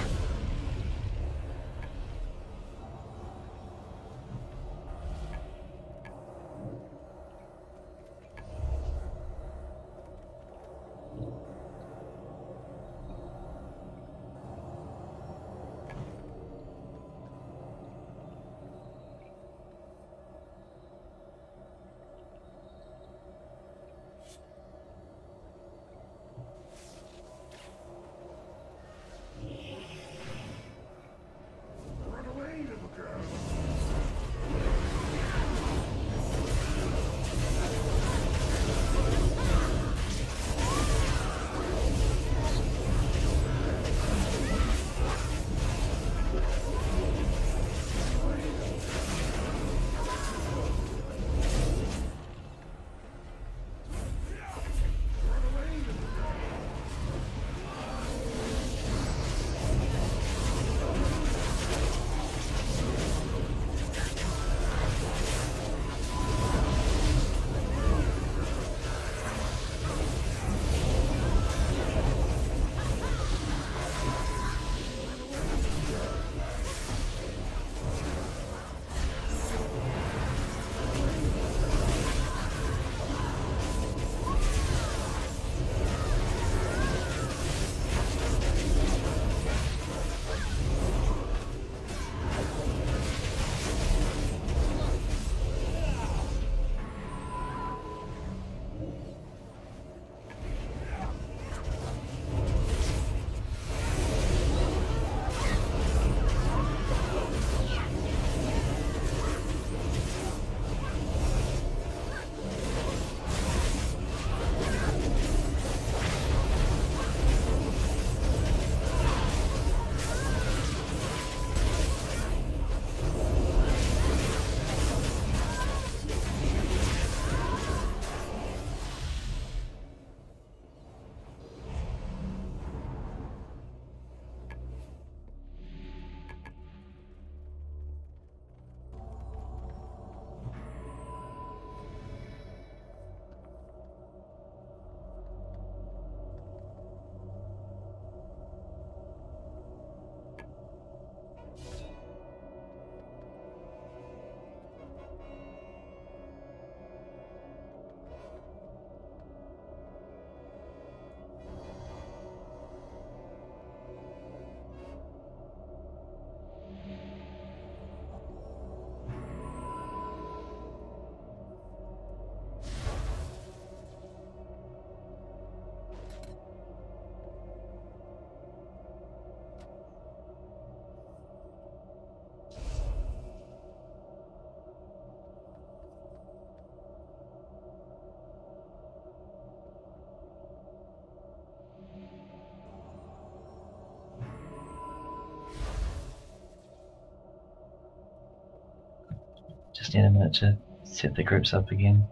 Just need a minute to set the groups up again.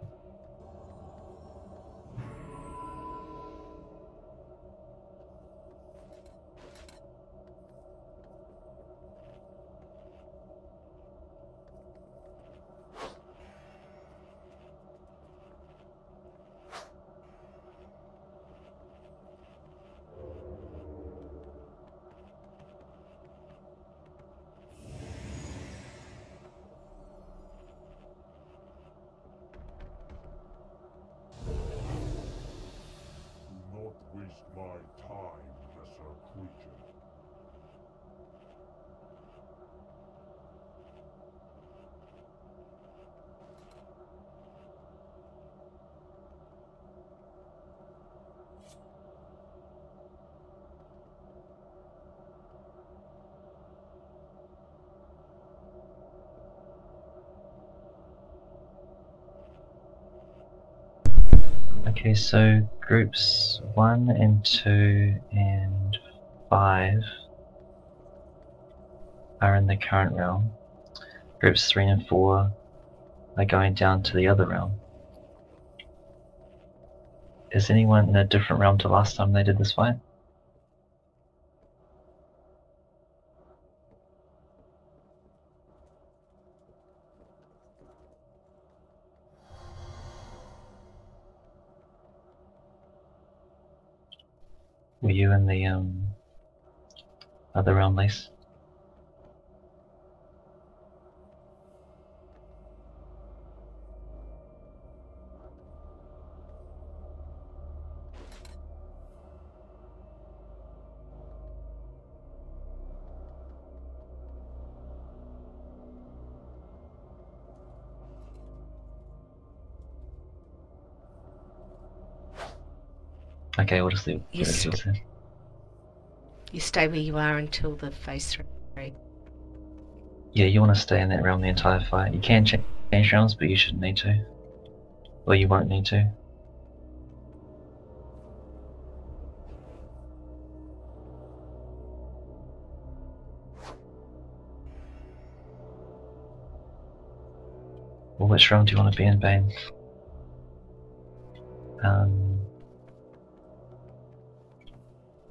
Do not waste my time, lesser creature. Okay, so groups 1 and 2 and 5 are in the current realm. Groups 3 and 4 are going down to the other realm. Is anyone in a different realm to last time they did this fight? Were you in the other realm, Lise? Okay, we'll just leave Yes. it then. You stay where you are until the phase 3. Yeah, you want to stay in that realm the entire fight. You can change realms, but you shouldn't need to. Or you won't need to. Well, which realm do you want to be in, Bane?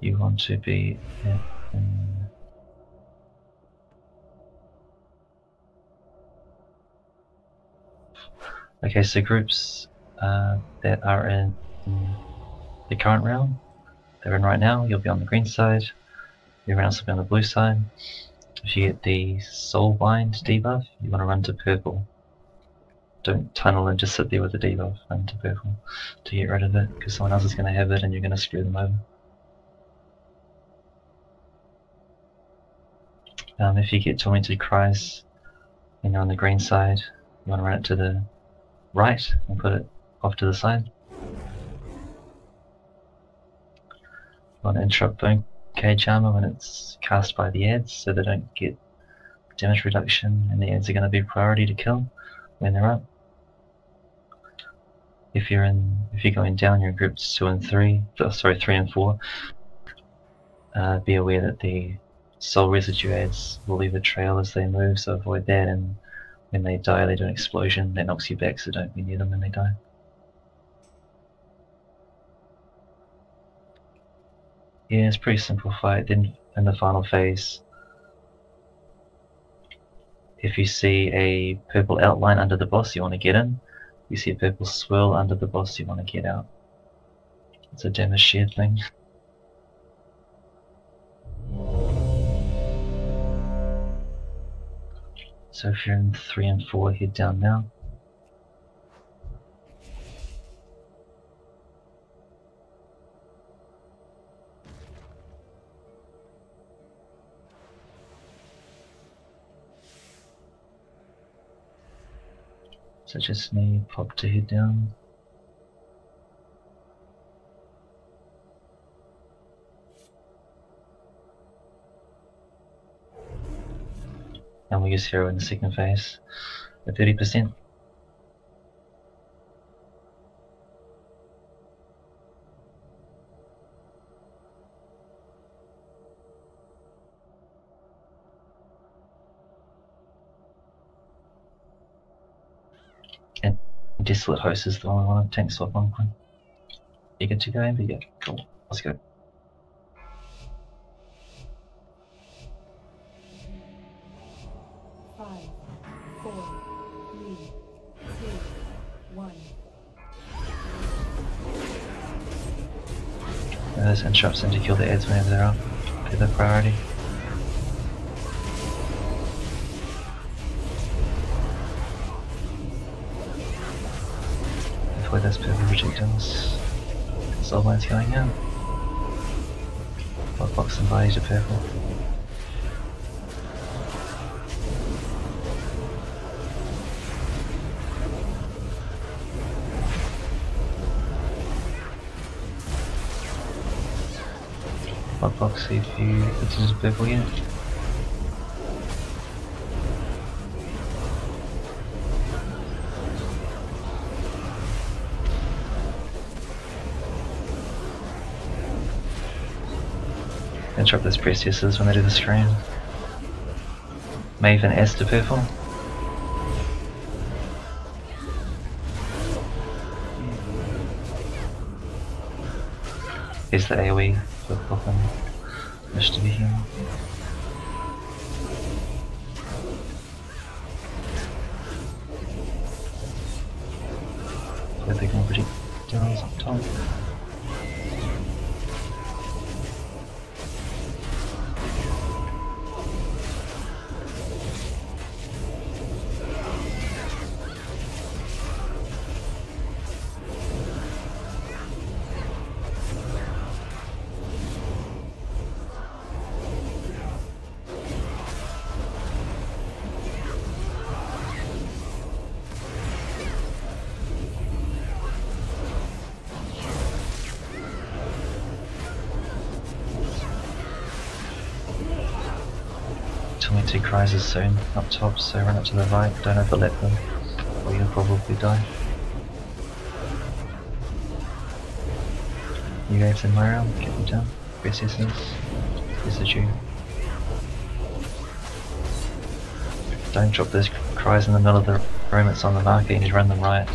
You want to be in... Okay, so groups that are in the current realm, they're in right now, you'll be on the green side, everyone else will be on the blue side. If you get the soul bind debuff, you want to run to purple. Don't tunnel and just sit there with the debuff, run to purple to get rid of it, because someone else is going to have it and you're going to screw them over. If you get tormented cries and you're on the green side, you want to run it to the right and put it off to the side. You want to interrupt bone cage armor when it's cast by the ads so they don't get damage reduction, and the ads are going to be priority to kill when they're up. If you're going down, you're in groups 3 and 4. Be aware that the soul residue ads will leave a trail as they move, so avoid that, and when they die they do an explosion that knocks you back, so don't be near them when they die. Yeah, it's a pretty simple fight. Then in the final phase, if you see a purple outline under the boss, you want to get in. If you see a purple swirl under the boss, you want to get out. It's a damage shared thing. So if you're in 3 and 4, head down now. So just need pop to head down. And we'll use hero in the second phase at 30%. Desolate Host is the only one. Tank swap on point. You good to go, Amber? Yeah, cool. Let's go. Five, 4, 3, 2, 1. Those interrupts them to kill the ads whenever they're up. Be the priority. Avoid those purple projectiles. Soulbine's going out. Box and body to purple. Box if you put it into purple yet. Interrupt those priestesses when they do the stream. Maven S to purple. Here's the AoE for Coffin. Wish to be here. Where they can predict downs up top. Two crises soon up top, so run up to the right, don't overlap them, or you'll probably die. You guys in my realm, get them down. Priestesses, this is you. Don't drop those cries in the middle of the room, it's on the marker, you need to run them right.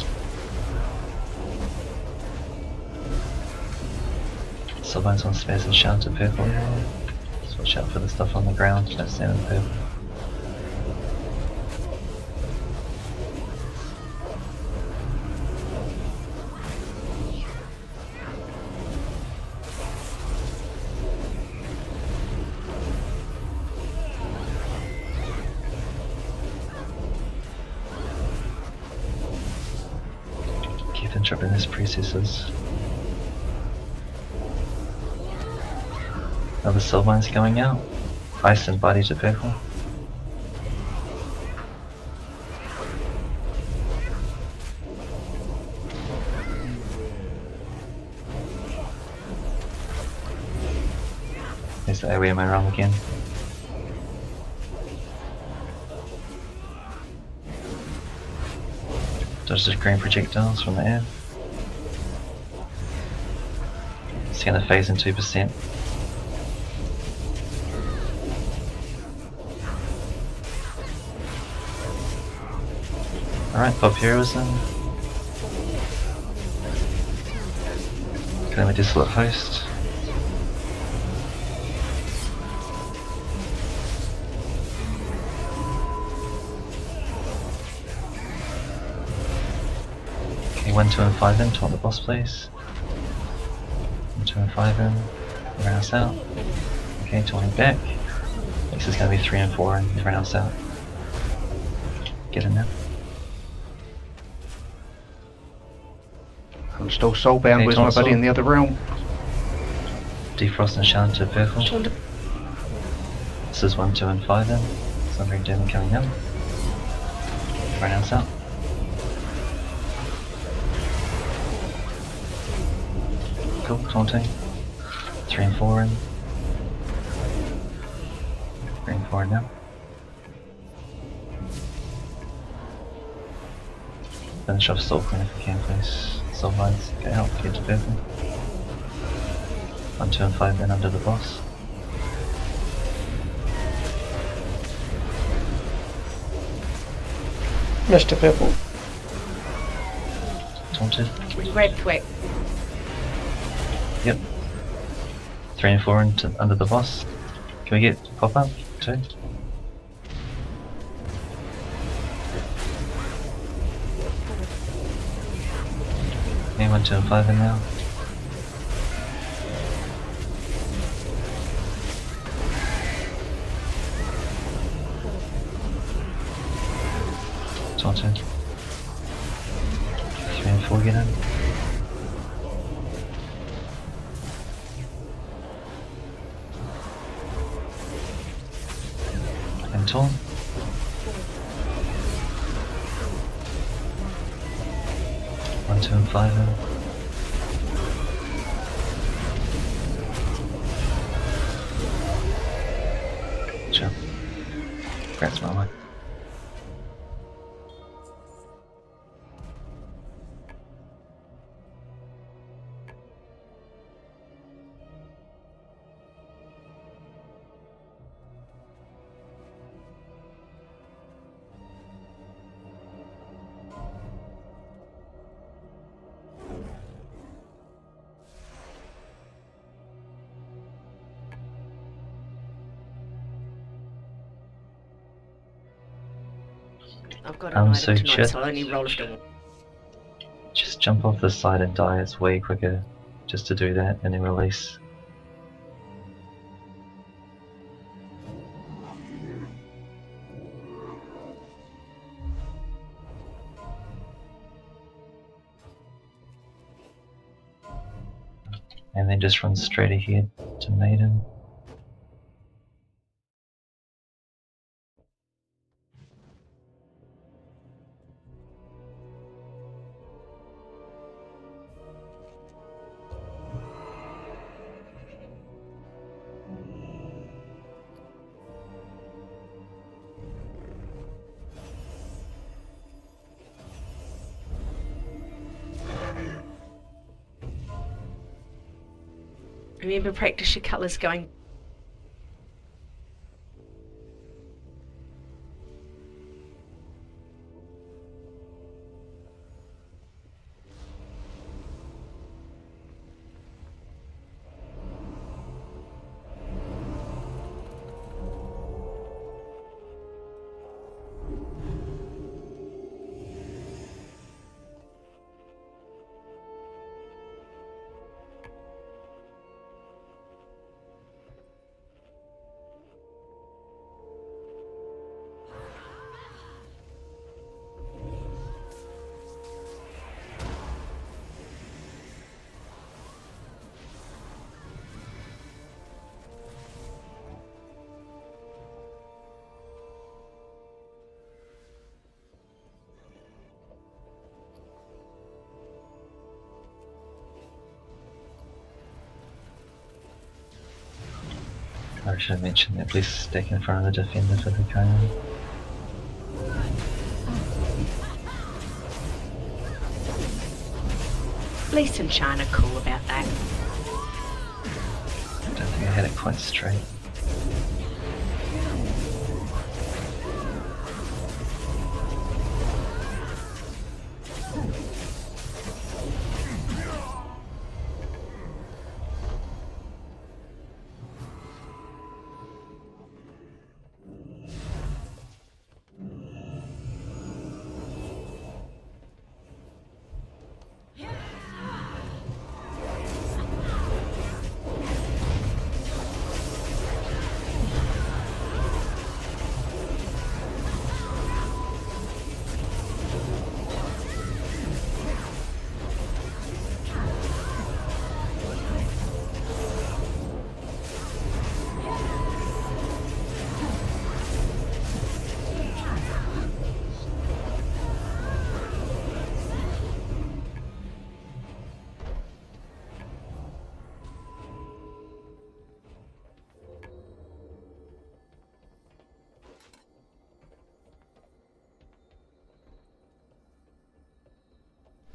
Soulbine's on spares and shout to purple area. Just watch out for the stuff on the ground, don't stand in purple. Keep interrupting these priestesses. Now the Soulbine's going out. Ice and body to purple. There's the AoE in my realm again. Dodge the green projectiles from the air. It's gonna phase in 2%. Alright, pop heroes then. Claim a Desolate Host. Okay, 1, 2 and 5 in, taunt the boss please. 1, 2 and 5 in, round us out. Okay, taunting back. Next is going to be 3 and 4 and round us out. Get in now. I'm still soulbound. Okay, Where's my buddy in the other realm? Defrost and Sharon to purple. This is 1, 2 and 5 in. Sundering Demon coming in. Right now it's out. Cool, taunting. 3 and 4 in. 3 and 4 in now. Finish off Soul Queen if you can please. Soul Vines, get out, get to purple. 1, 2 and 5 then under the boss. Mr. Purple. Taunted. We can grab thwack. Yep. 3 and 4 into, under the boss. Can we get pop up too? Yeah, 1, 2 and 5 in now. Taunted. 3 and 4 get in. And taunt. 1, 2 and 5 in. Jump. Grabs my way. I've got an So item tonight, just- so I'll only roll if I want. Just jump off the side and die, it's way quicker just to do that and then release. And then just run straight ahead to Maiden. Remember, practice your colours going. I should have mentioned that please stick in front of the defender for the cone. Lisa and Sean are cool about that. I don't think I had it quite straight.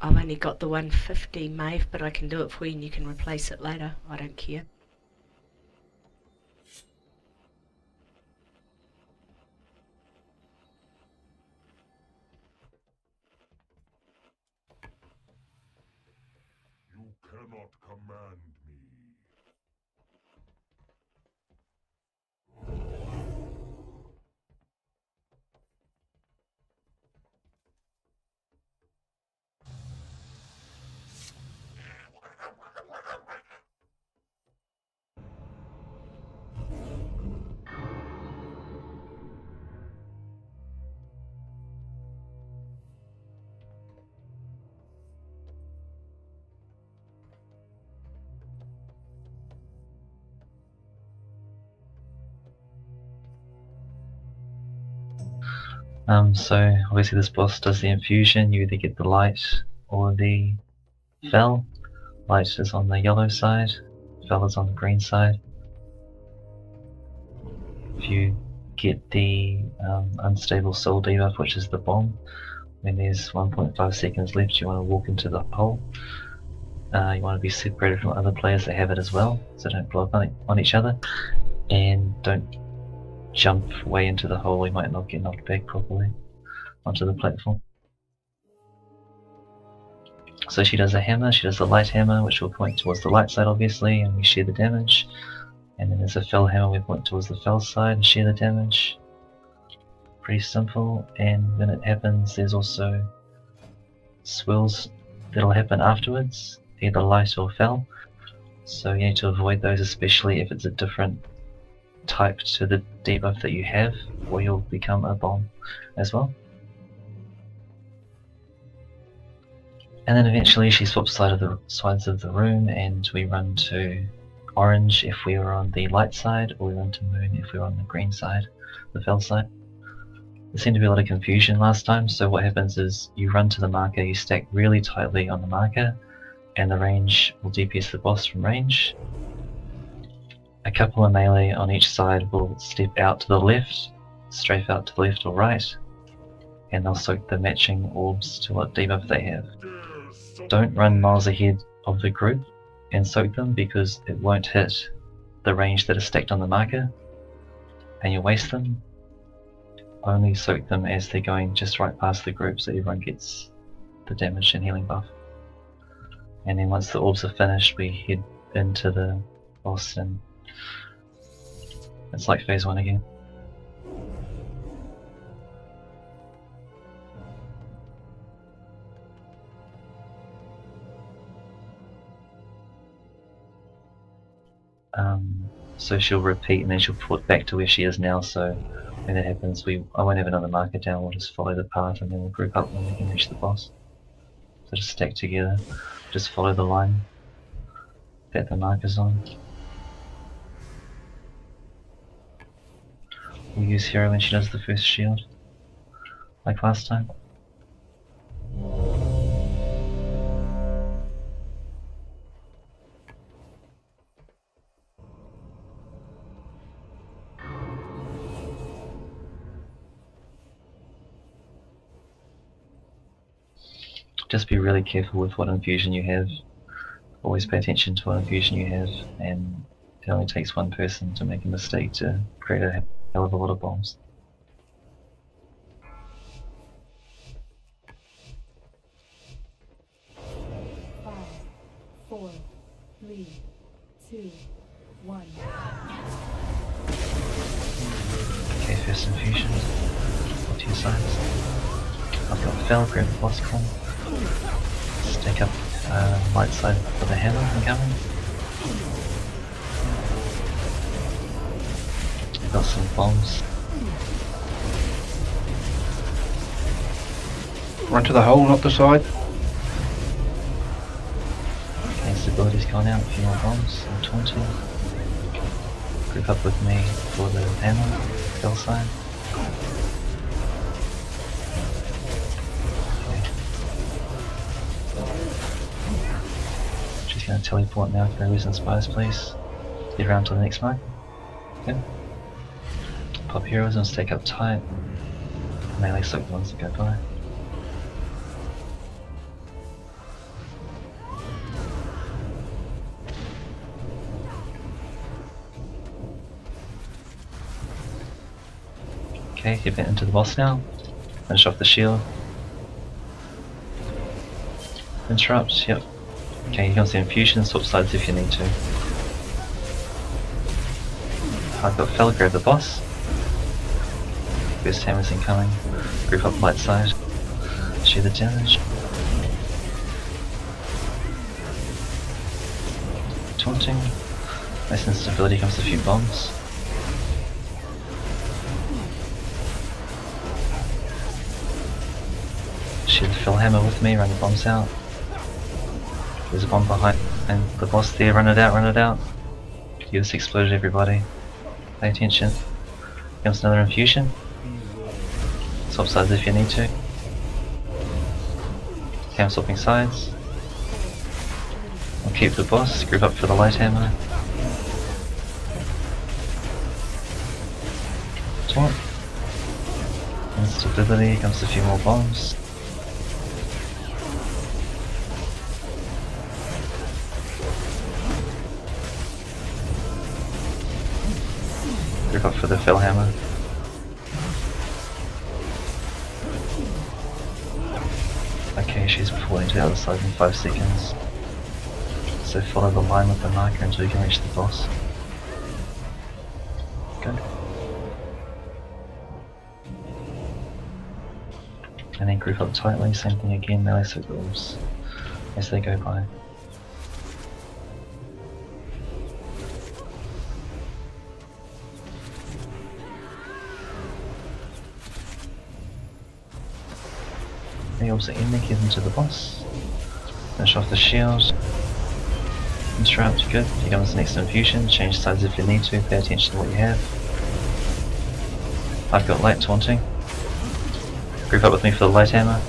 I've only got the 150 Maeve, but I can do it for you and you can replace it later. I don't care. cannot command me. So obviously this boss does the infusion. You either get the light or the fel. Light is on the yellow side, fel is on the green side. If you get the unstable soul debuff, which is the bomb, when there's 1.5 seconds left, you want to walk into the hole. You want to be separated from other players that have it as well, so don't blow up on each other, and don't jump way into the hole. You might not get knocked back properly onto the platform. So she does a hammer, she does the light hammer, which will point towards the light side obviously, and we share the damage. And then there's a fel hammer, we point towards the fel side and share the damage. Pretty simple. And when it happens, there's also swirls that'll happen afterwards, either light or fel. So you need to avoid those, especially if it's a different type to the debuff that you have, or you'll become a bomb as well. And then eventually she swaps sides of the room, and we run to orange if we were on the light side, or we run to moon if we were on the green side, the fel side. There seemed to be a lot of confusion last time, so what happens is you run to the marker, you stack really tightly on the marker, and the range will DPS the boss from range. A couple of melee on each side will step out to the left, strafe out to the left or right, and they'll soak the matching orbs to what debuff they have. Don't run miles ahead of the group and soak them, because it won't hit the range that is stacked on the marker and you'll waste them. Only soak them as they're going just right past the group, so everyone gets the damage and healing buff. And then once the orbs are finished, we head into the boss, and it's like phase 1 again. So she'll repeat and then she'll put back to where she is now, so when that happens I won't have another marker down, we'll just follow the path and then we'll group up when we can reach the boss. So just stack together, just follow the line that the marker's on. We'll use Hero when she does the first shield, like last time. Just be really careful with what infusion you have. Always pay attention to what infusion you have, and it only takes one person to make a mistake to create a hell of a lot of bombs. Five, 4, 3, 2, 1. Okay, first infusion. Go to your sides. I've got fel, grab the boss coin. Stack up light side for the hammer incoming. I've got some bombs. Run to the hole, not the side. Okay, stability's gone out, a few more bombs, I'm taunting. Group up with me for the hammer, fel side. Going to teleport now, go use Inspires please. Get around to the next mark. Okay. Pop heroes and stack up tight. Melee soak the ones that go by. Okay, get back into the boss now. Finish off the shield. Interrupt, yep. Okay, here comes the infusion, swap sides if you need to. I've got Fel, grab the boss. First hammer's incoming. Group up light side. Share the damage. Taunting. Nice instability, comes a few bombs. Share the Fel hammer with me, run the bombs out. There's a bomb behind and the boss there, run it out, run it out. You just exploded everybody. Pay attention. Comes another infusion. Swap sides if you need to. Okay, I'm swapping sides. I'll keep the boss, group up for the light hammer. Taunt. Instability, comes a few more bombs. Group up for the Fel hammer. Okay, she's falling to the other side in 5 seconds. So follow the line with the marker until you can reach the boss. Good. And then group up tightly, same thing again, melee circles as they go by. They also ending, give them to the boss. Finish off the shield. Interrupt, good. Here comes the next infusion. Change sides if you need to. Pay attention to what you have. I've got light taunting. Group up with me for the light hammer.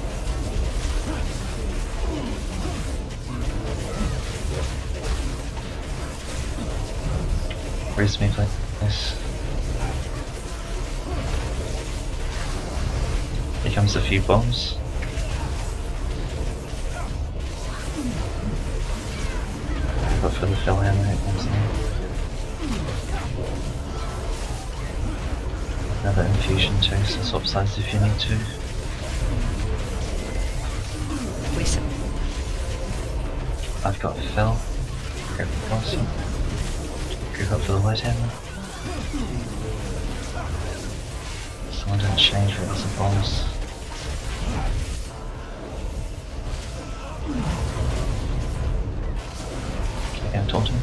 Rest me, please. Here comes a few bombs. But for the Fel hammer, it comes in. Another infusion too, so swap sides if you need to. I've got Fel. Grab the boss. Group up for the light hammer. Someone didn't change for lots of bombs. Okay, I'm taunting.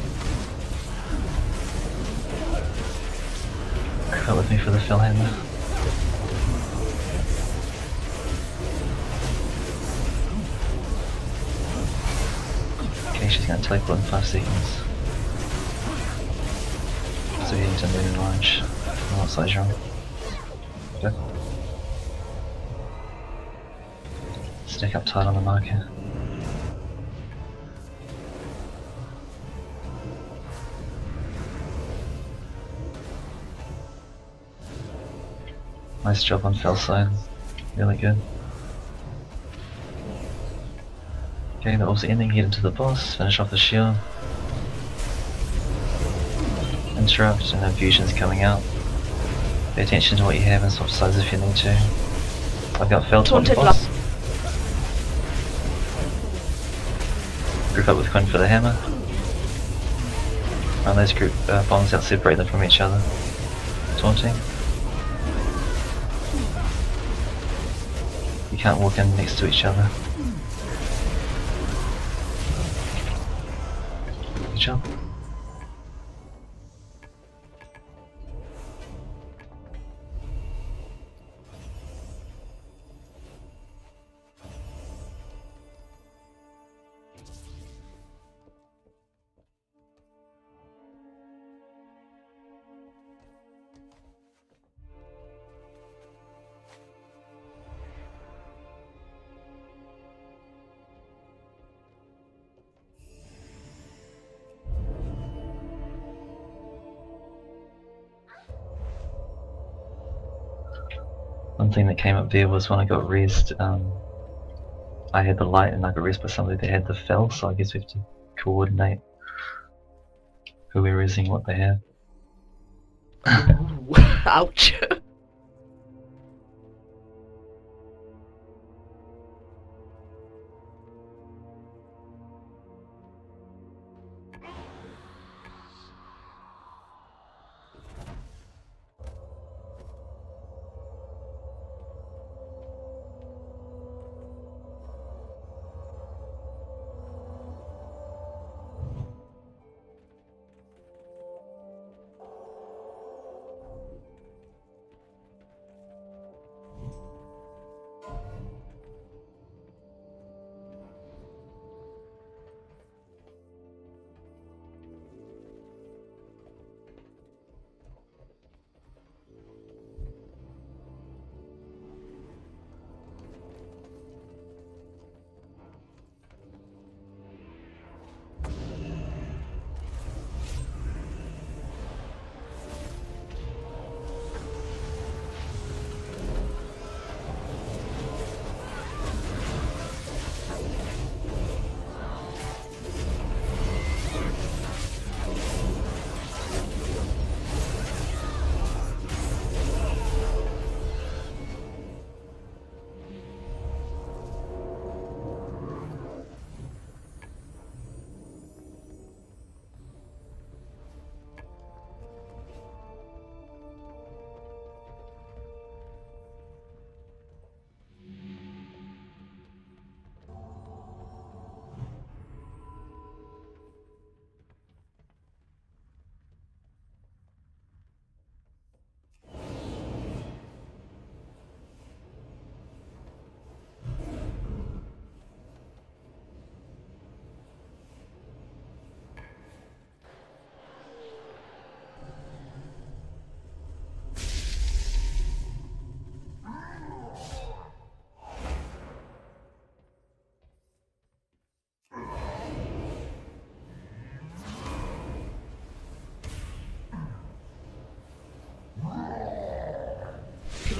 Group up with me for the Fel hammer. Okay, she's going to teleport in 5 seconds. So you need to move large. On what side you're on. Good. Stick up tight on the marker. Nice job on Fel side. Really good. Okay, that was the ending. Head into the boss. Finish off the shield. Interrupt and infusions coming out. Pay attention to what you have and swap sides if you need to. I've got Fel on the boss. Group up with Quinn for the hammer. Run those group bombs out, separate them from each other. Taunting. You can't walk in next to each other. Good job. One thing that came up there was when I got rezzed, I had the light and I got rezzed by somebody that had the Fel, so I guess we have to coordinate who we're rezzing, what they have. Ouch.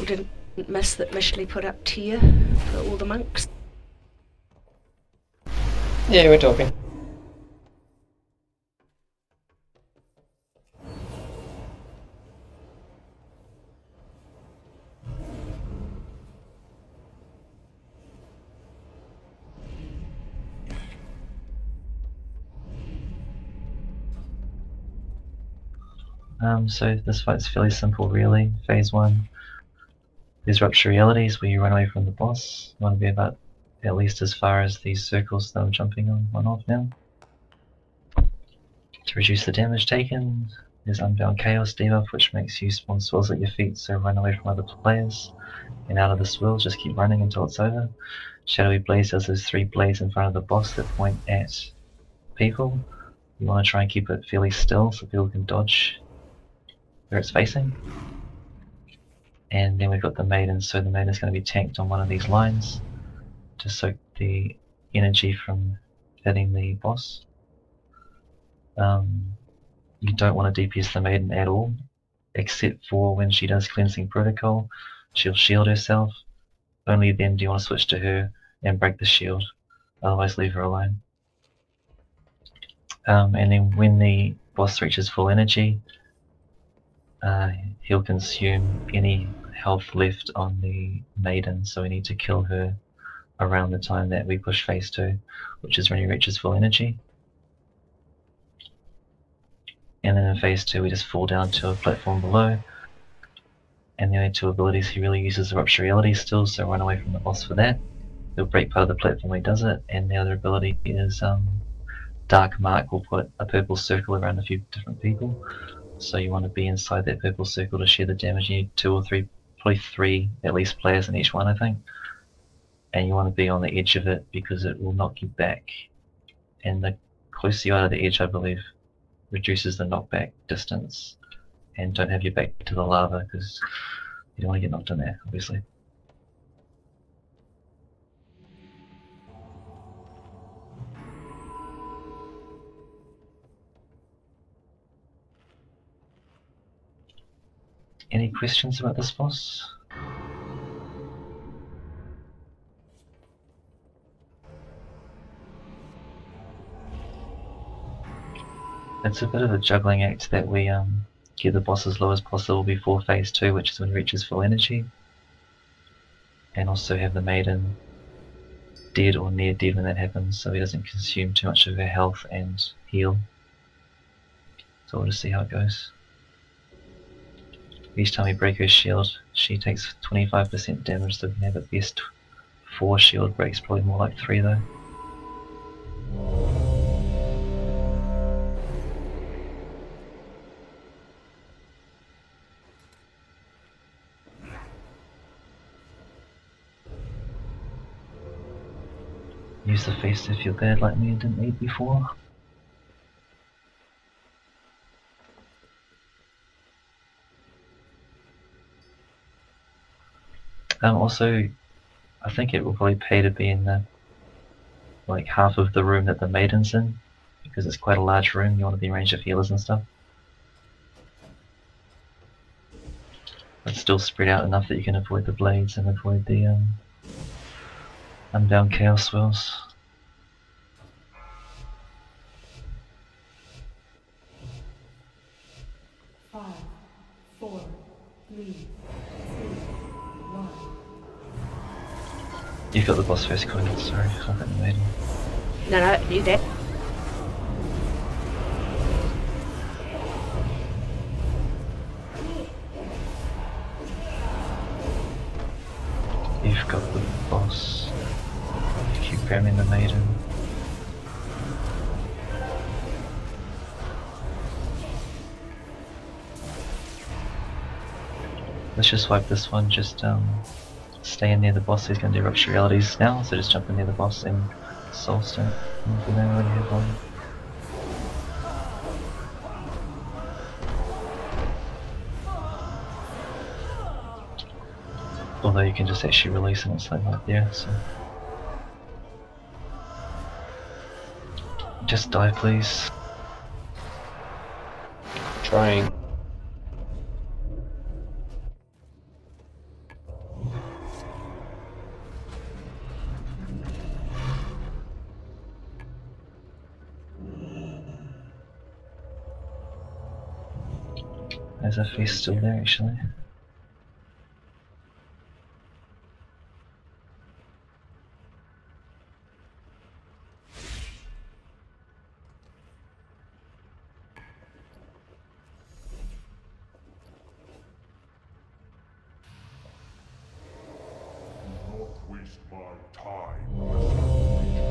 People didn't miss that Mishley put up tier for all the monks. Yeah, we're talking. So this fight's fairly simple really. Phase 1, there's rupture realities where you run away from the boss. You want to be about at least as far as these circles that I'm jumping on off now. To reduce the damage taken, there's Unbound Chaos debuff, which makes you spawn swirls at your feet, so run away from other players. And out of the swirls, just keep running until it's over. Shadowy Blaze has those 3 blades in front of the boss that point at people. You want to try and keep it fairly still so people can dodge where it's facing. And then we've got the Maiden, so the Maiden is going to be tanked on one of these lines to soak the energy from hitting the boss. You don't want to DPS the Maiden at all, except for when she does Cleansing Protocol. She'll shield herself. Only then do you want to switch to her and break the shield, otherwise leave her alone. And then when the boss reaches full energy, he'll consume any health left on the Maiden, so we need to kill her around the time that we push phase 2, which is when he reaches full energy. And then in phase 2 we just fall down to a platform below, and the only 2 abilities he really uses are Rupture Reality still, so run away from the boss for that. He'll break part of the platform when he does it, and the other ability is Dark Mark will put a purple circle around a few different people. So you want to be inside that purple circle to share the damage. You need 2 or 3, probably 3 at least players in each one, I think. And you want to be on the edge of it because it will knock you back. And the closer you are to the edge, I believe, reduces the knockback distance. And don't have your back to the lava because you don't want to get knocked in there, obviously. Any questions about this boss? It's a bit of a juggling act that we get the boss as low as possible before phase 2, which is when he reaches full energy, and also have the Maiden dead or near dead when that happens, so he doesn't consume too much of her health and heal. So we'll just see how it goes. Each time we break her shield, she takes 25% damage, so we can have at best 4 shield breaks, probably more like 3 though. Use the face if you're bad like me and didn't eat before. Also, I think it will probably pay to be in the like half of the room that the Maiden's in, because it's quite a large room. You want to be in range of healers and stuff. But still spread out enough that you can avoid the blades and avoid the Unbound Chaos Swirls. Five, 4, 3, 2, 1. You've got the boss first, Coin. Sorry, I got the Maiden. No, do that. You've got the boss. Keep grabbing the Maiden. Let's just wipe this one, just stay in near the boss. He's going to do Rupture Realities now, so just jump in near the boss and Soul Stone. If we don't already have one. Although you can just actually release and it's like right there, so. Just die please. Trying. There's a feast still there actually. Do not waste my time, lesser creature.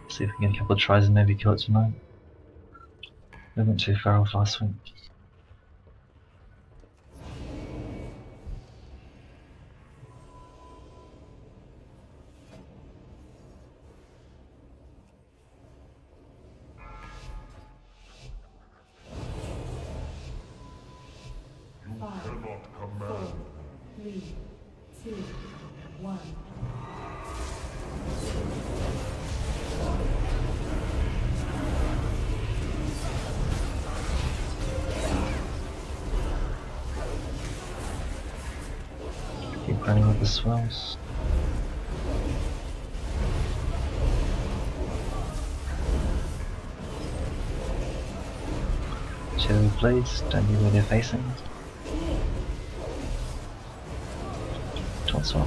See if we can get a couple of tries and maybe kill it tonight. We went too far off last week. You Five, cannot 4, command. 3, 2, 1. Keep running with the swells. Cherry blades, don't be where they're facing. Taunt swap.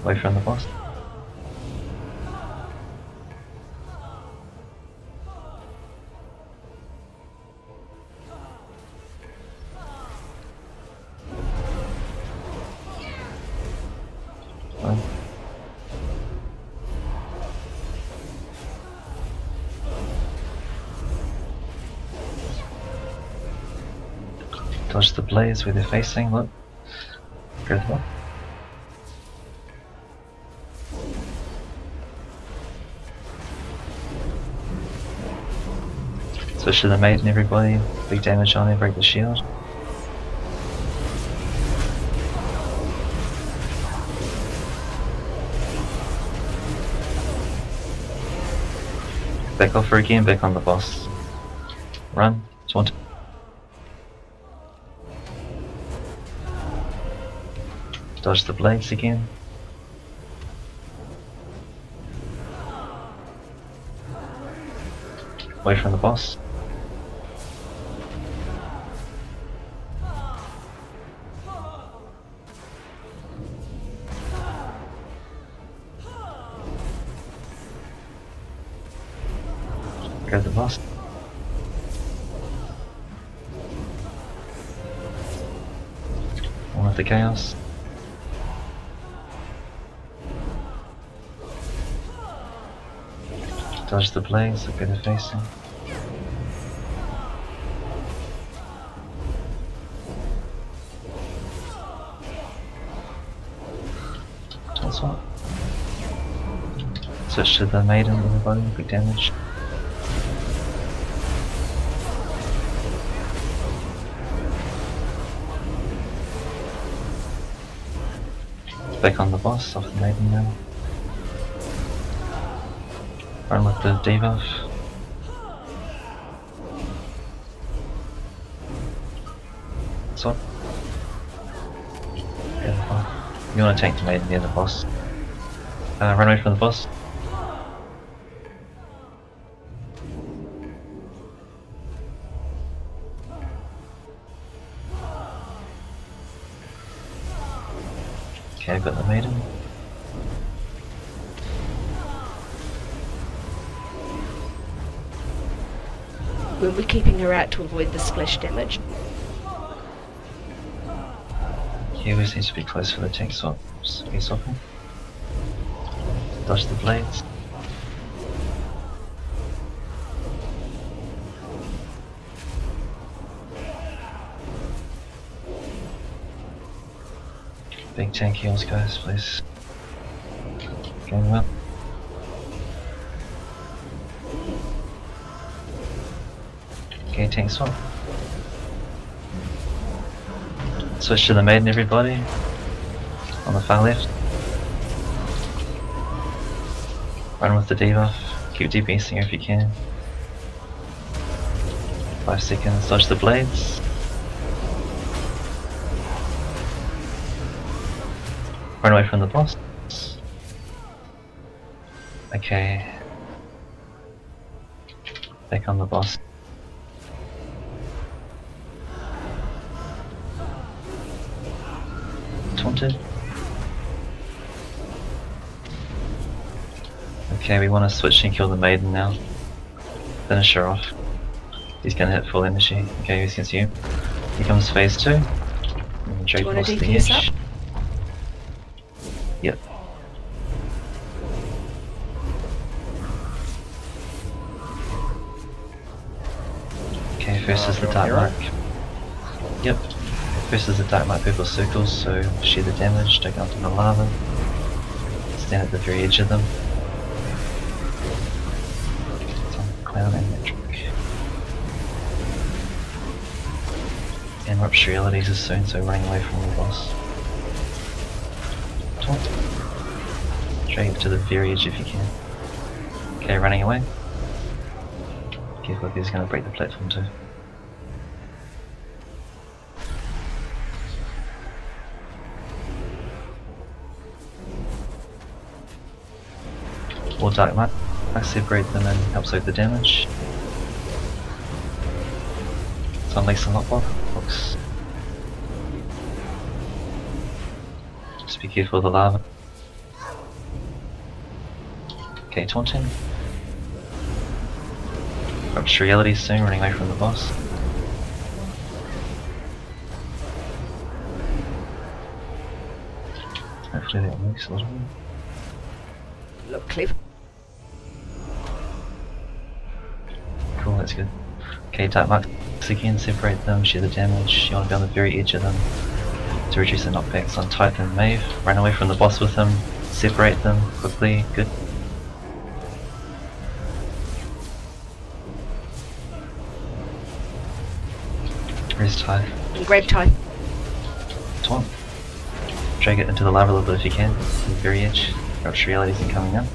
Away from the boss. Fine. Dodge the blades where they're facing, look. Go to the ball. Switch to the mate and everybody. Big damage on there, break the shield. Back off her again, back on the boss. Run, taunt. Dodge the blades again. Away from the boss. Go to the boss. One with the chaos. Dodge the blades, look at the facing. That's what. Switch to the maiden, everybody, big damage. Back on the boss, off the maiden now. Run with the debuff. Swap. You want to tank the maiden near the boss. Run away from the boss. Okay, I've got the maiden. We're keeping her out to avoid the splash damage. He always needs to be close for the tank swap. He's swapping. Dodge the blades. Big tank heals, guys, please. Going well. Okay, tank swap. Switch to the maiden, everybody. On the far left. Run with the debuff. Keep DPSing her if you can. 5 seconds. Dodge the blades. Run away from the boss. Okay. Back on the boss. Taunted. Okay, we want to switch and kill the maiden now. Finish her off. He's gonna hit full energy. Okay, he's consumed. Here comes phase 2. Do you want to DPS up? Yep. Okay, first is the dark mark. Yep. First is the dark mark purple circles, so share the damage, take onto the lava. Stand at the very edge of them. Clown and metric. And rupture realities is soon, so running away from the boss. Taunt. Drag it to the very edge if you can. Okay, running away. Careful, he's going to break the platform too. Or dark mark. I separate them and help save the damage. So unleash the lockbox. Just be careful of the lava. Okay, taunting. Rupture reality soon, running away from the boss. Hopefully that works a little bit. Look, Cliff. Cool, that's good. Okay, dark marks again, separate them, share the damage. You want to be on the very edge of them to reduce the knockbacks on Type and Mave. Run away from the boss with them, separate them quickly, good. Where's Type? Grab Type. Taunt. Drag it into the lava a little bit if you can, to the very edge. Rupture realities are coming up.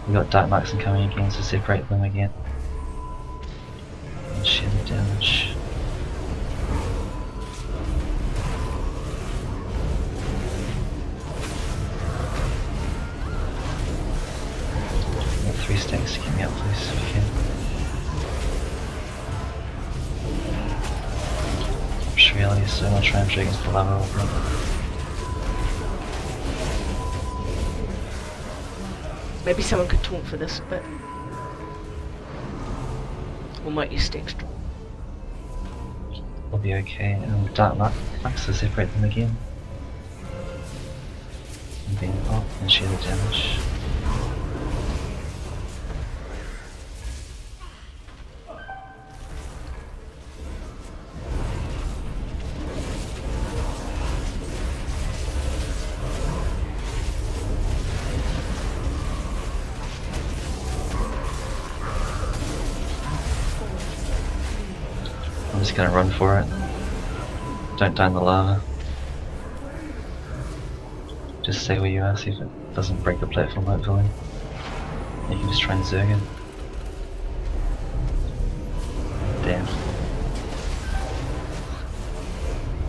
We got dark marks coming again, so separate them again. And share the damage. Got 3 stacks, get me up please if you can. Rupture reality, so I'll try and drag into the lava over it. Maybe someone could taunt for this, but we might use sticks. We'll be okay. Dark marks, so separate them again. And then pop and share the damage. I'm just gonna run for it. Don't die in the lava. Just stay where you are, see if it doesn't break the platform hopefully. You can just try and zerg it. Damn.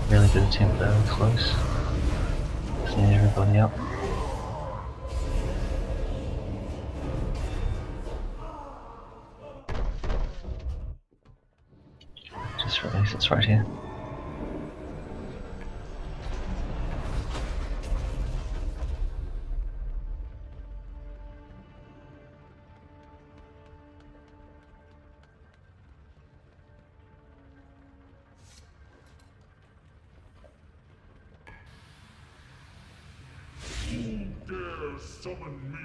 Really good attempt though, close. Just need everybody up. Just release, it's right here. Who dare summon me?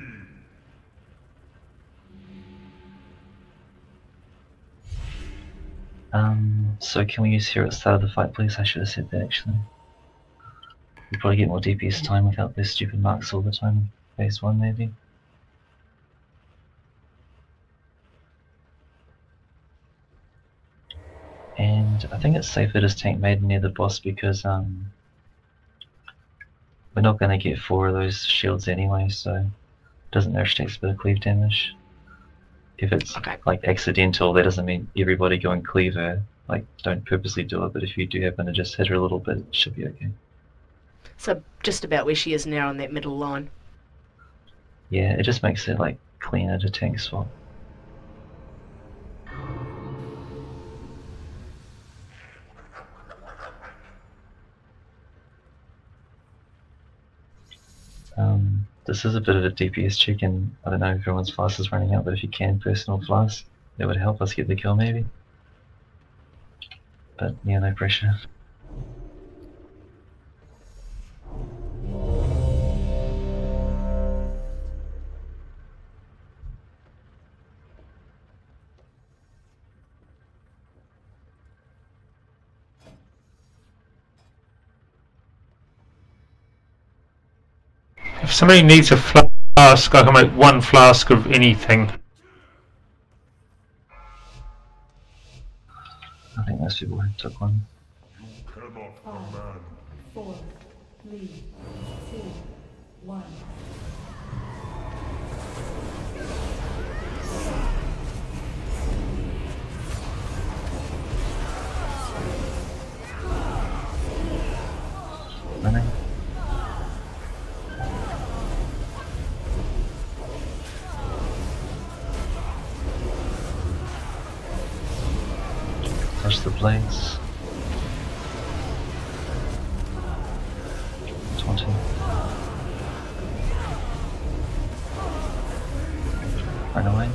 So can we use here at the start of the fight please? I should have said that actually. We'll probably get more DPS time without those stupid marks all the time. Phase 1 maybe. And I think it's safer to tank Maiden near the boss because we're not going to get 4 of those shields anyway, so it doesn't matter if she takes a bit of cleave damage. If it's like accidental, that doesn't mean everybody go and cleave her. Like, don't purposely do it, but if you do happen to just hit her a little bit, it should be okay. So just about where she is now on that middle line. Yeah, it just makes it like cleaner to tank swap. This is a bit of a DPS check, and I don't know if everyone's flask is running out, but if you can personal flask, that would help us get the kill maybe. But yeah, no pressure. If somebody needs a flask, I can make 1 flask of anything. I think most people took one. You cannot 5, command. 4, 3, 2, 1. Running. Touch the blades. 20. Run away.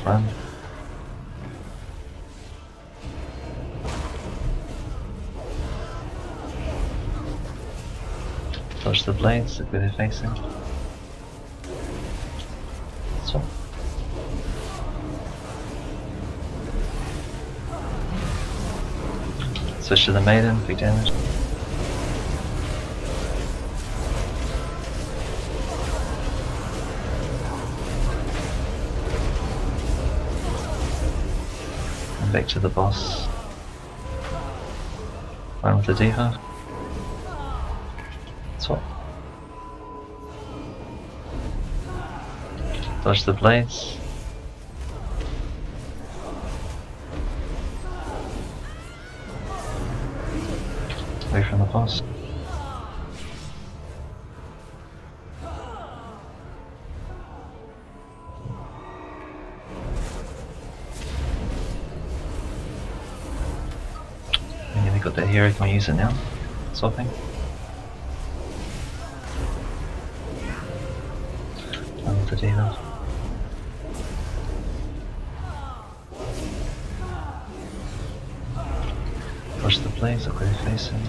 Run. Dodge the blades, look where they're facing. So. Switch to the maiden, big damage. And back to the boss. Run with the diva. Swap. Dodge the blades. Away from the boss. Yeah, we got that hero, can we use it now? Swapping. The diva. Push the blades, look where they're facing.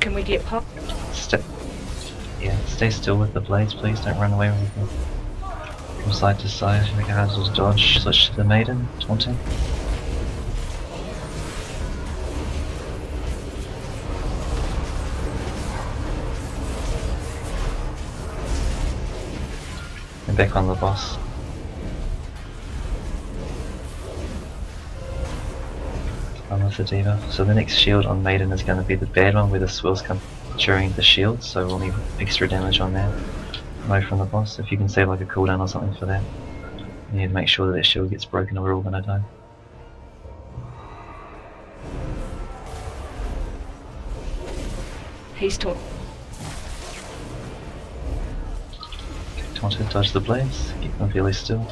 Can we get pop? Stay still with the blades, please. Don't run away with them. From side to side, make a hazardous dodge. Switch to the maiden, taunting. And back on the boss. On with the diva. So the next shield on maiden is going to be the bad one where the swirls come during the shield, so we'll need extra damage on that. Away from the boss. If you can save like a cooldown or something for that. You need to make sure that shield gets broken or we're all going to die. He's taunted. Taunted, dodge the blades, keep them fairly still.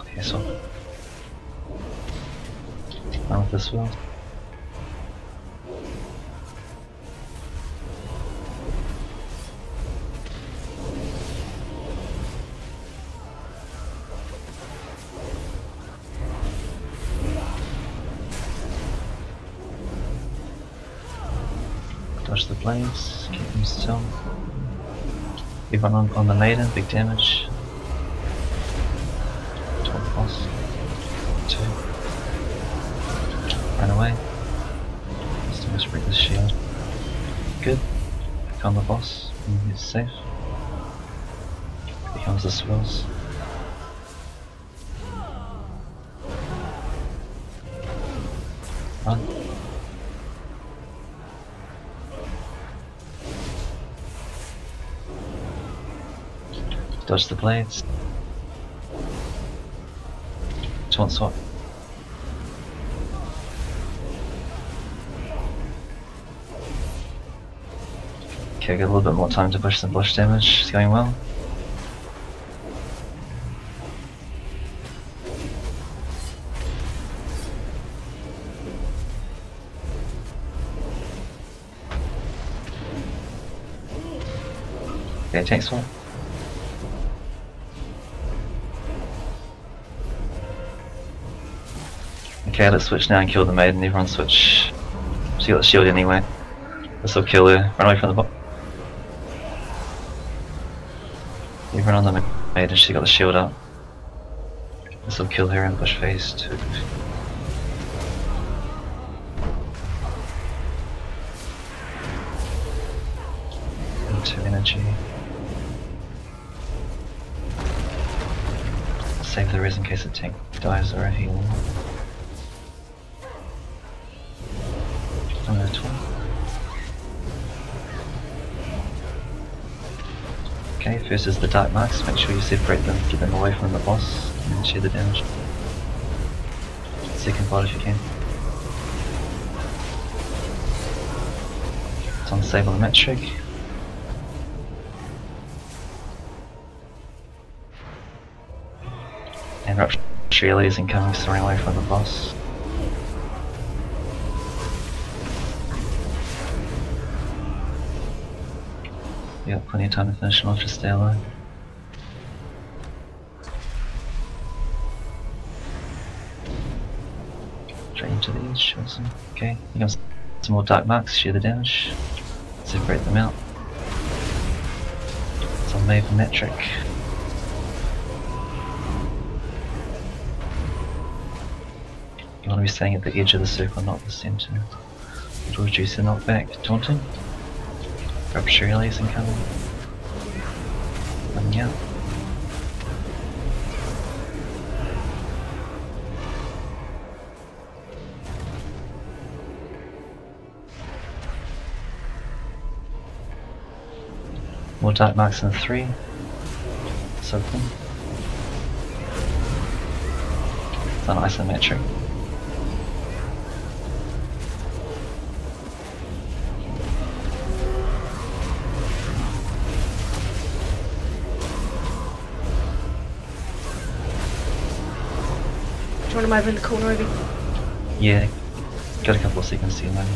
Okay, so now with this one. Dodge the blades, keep them still. Big one on the maiden, big damage. 12 boss. 2. Run away. Still must break this shield. Good. Back on the boss, and he's safe. Comes the swirls. Run. Dodge the blades. Taunt swap. Okay, got a little bit more time to push some blush damage. It's going well. Okay, tank swap. Okay, let's switch now and kill the maiden. Everyone switch. She got the shield anyway. This will kill her. Run away from the bot. Everyone on the maiden, she got the shield up. This will kill her in bush phase 2. Into energy. Save the res in case the tank dies or a heal. Another 12. Okay, first is the dark marks. Make sure you separate them, get them away from the boss, and then share the damage. Second bot if you can. It's on Sable and Metric. And Rupture is incoming, so run away from the boss. Yeah, plenty of time to finish him off, just stay alive. Straight into the edge, awesome. Okay, here comes some more dark marks, share the damage. Separate them out. It's on Maven Metric. You want to be staying at the edge of the circle, not the center. It'll reduce the knockback. Taunting. Rupture relays incoming. Coming out. More dark marks in 3. Soak them. It's on isometric. Do you want him over in the corner, Obi? Yeah, got a couple of seconds to heal over.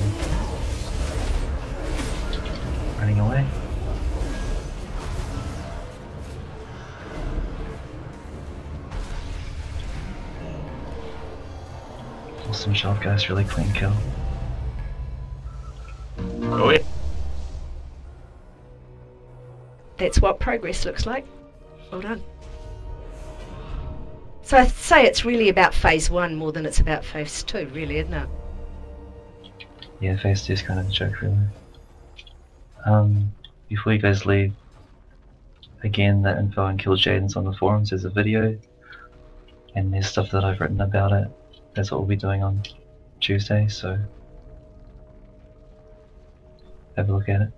Running away. Awesome job guys, really clean kill. Oh yeah. That's what progress looks like. Well done. So I'd say it's really about phase 1 more than it's about phase 2, really, isn't it? Yeah, phase 2 is kind of a joke, really. Before you guys leave, again, the info on Kill Jaden's on the forums. There's a video, and there's stuff that I've written about it. That's what we'll be doing on Tuesday, so have a look at it.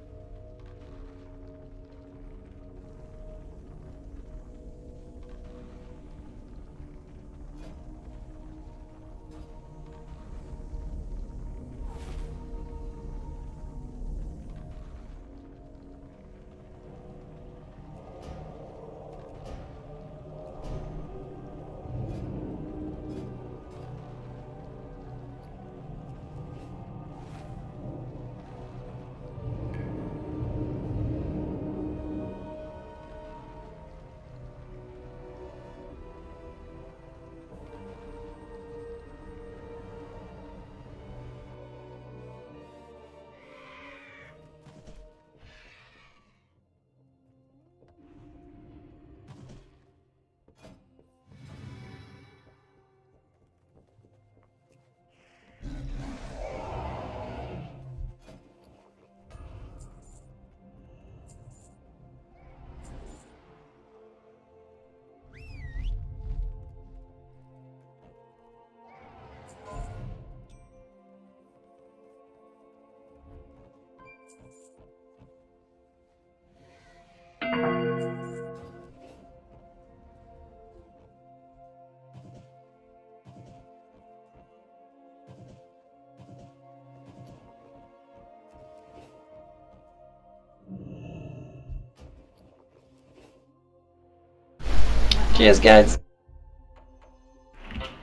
Cheers, guys.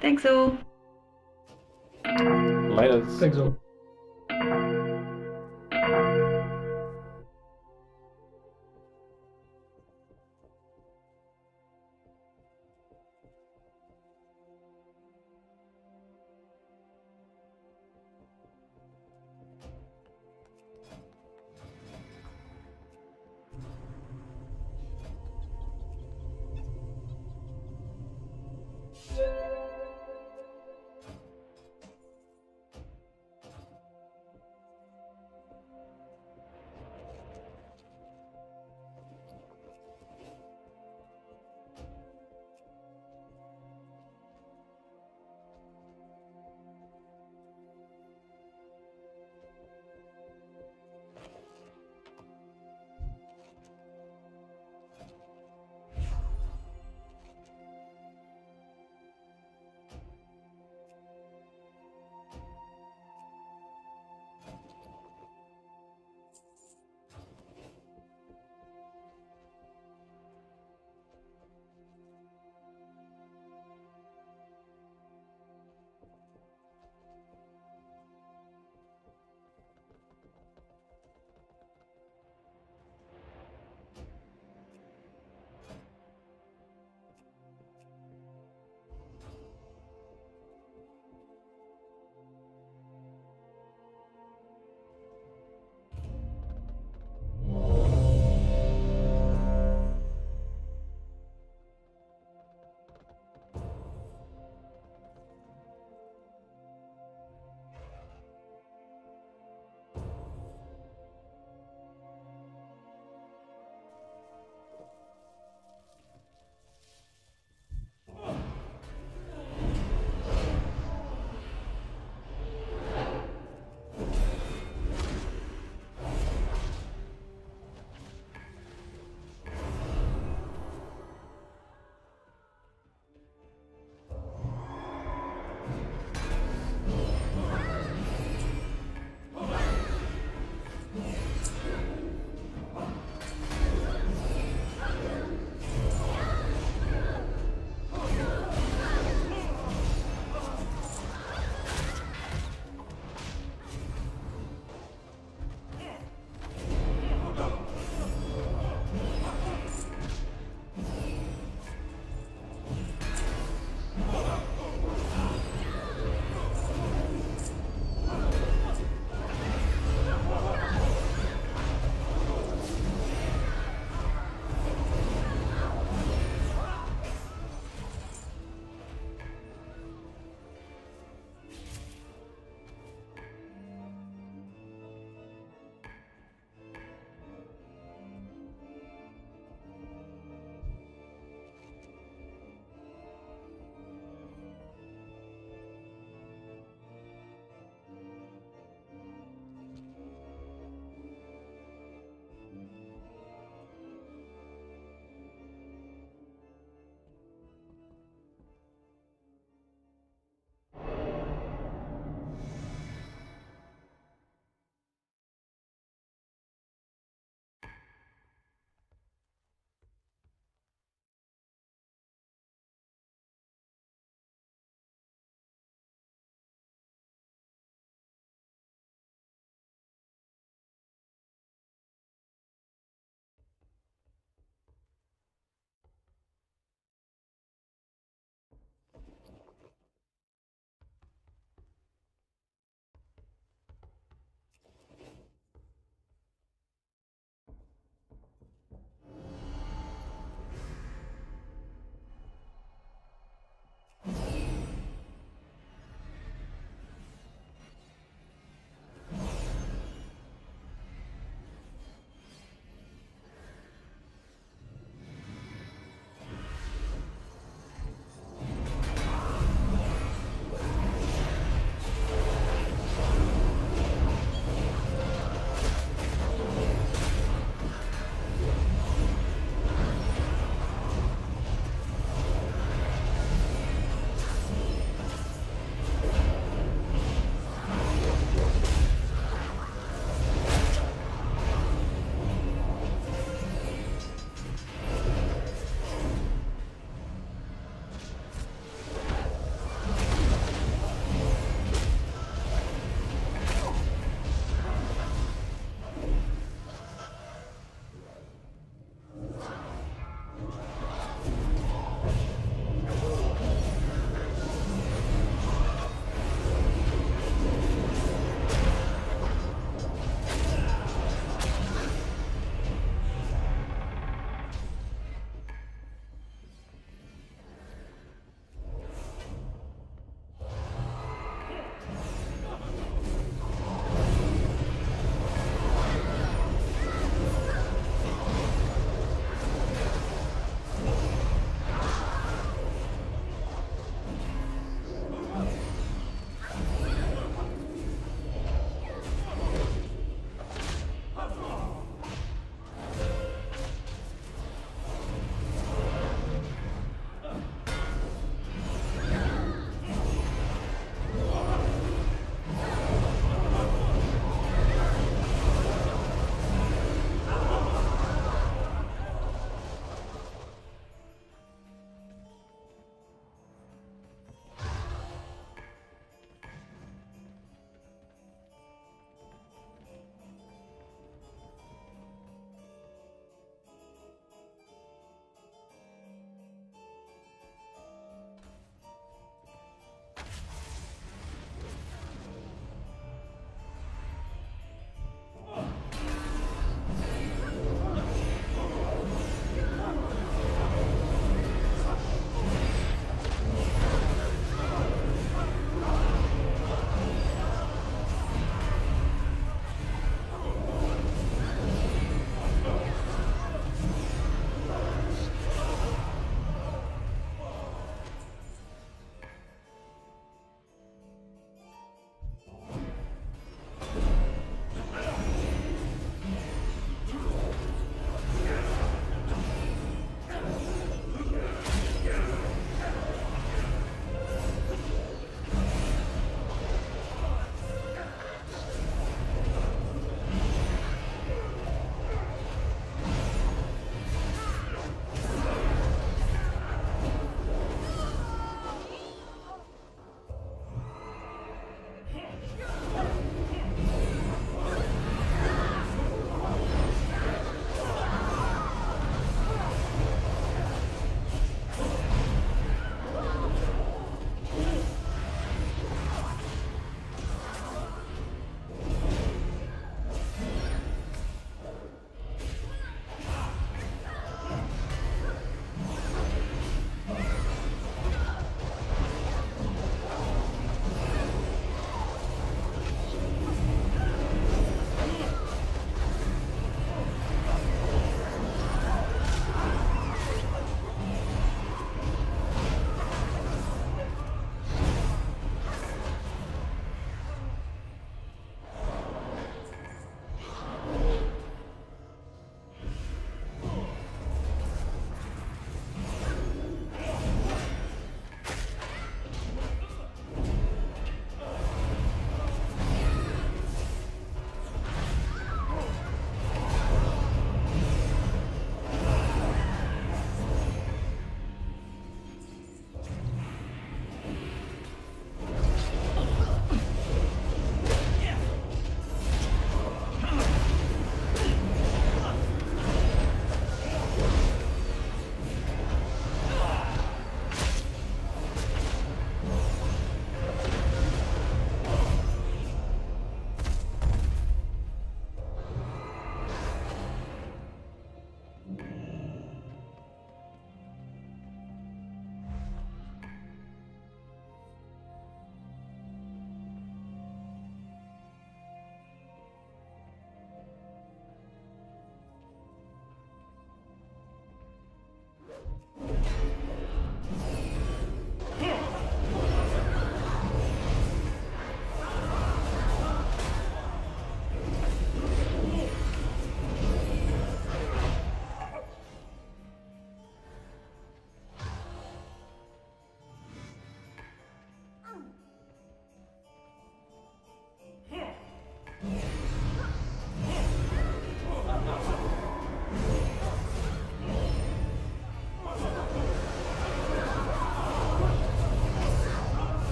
Thanks all. Later. Thanks all.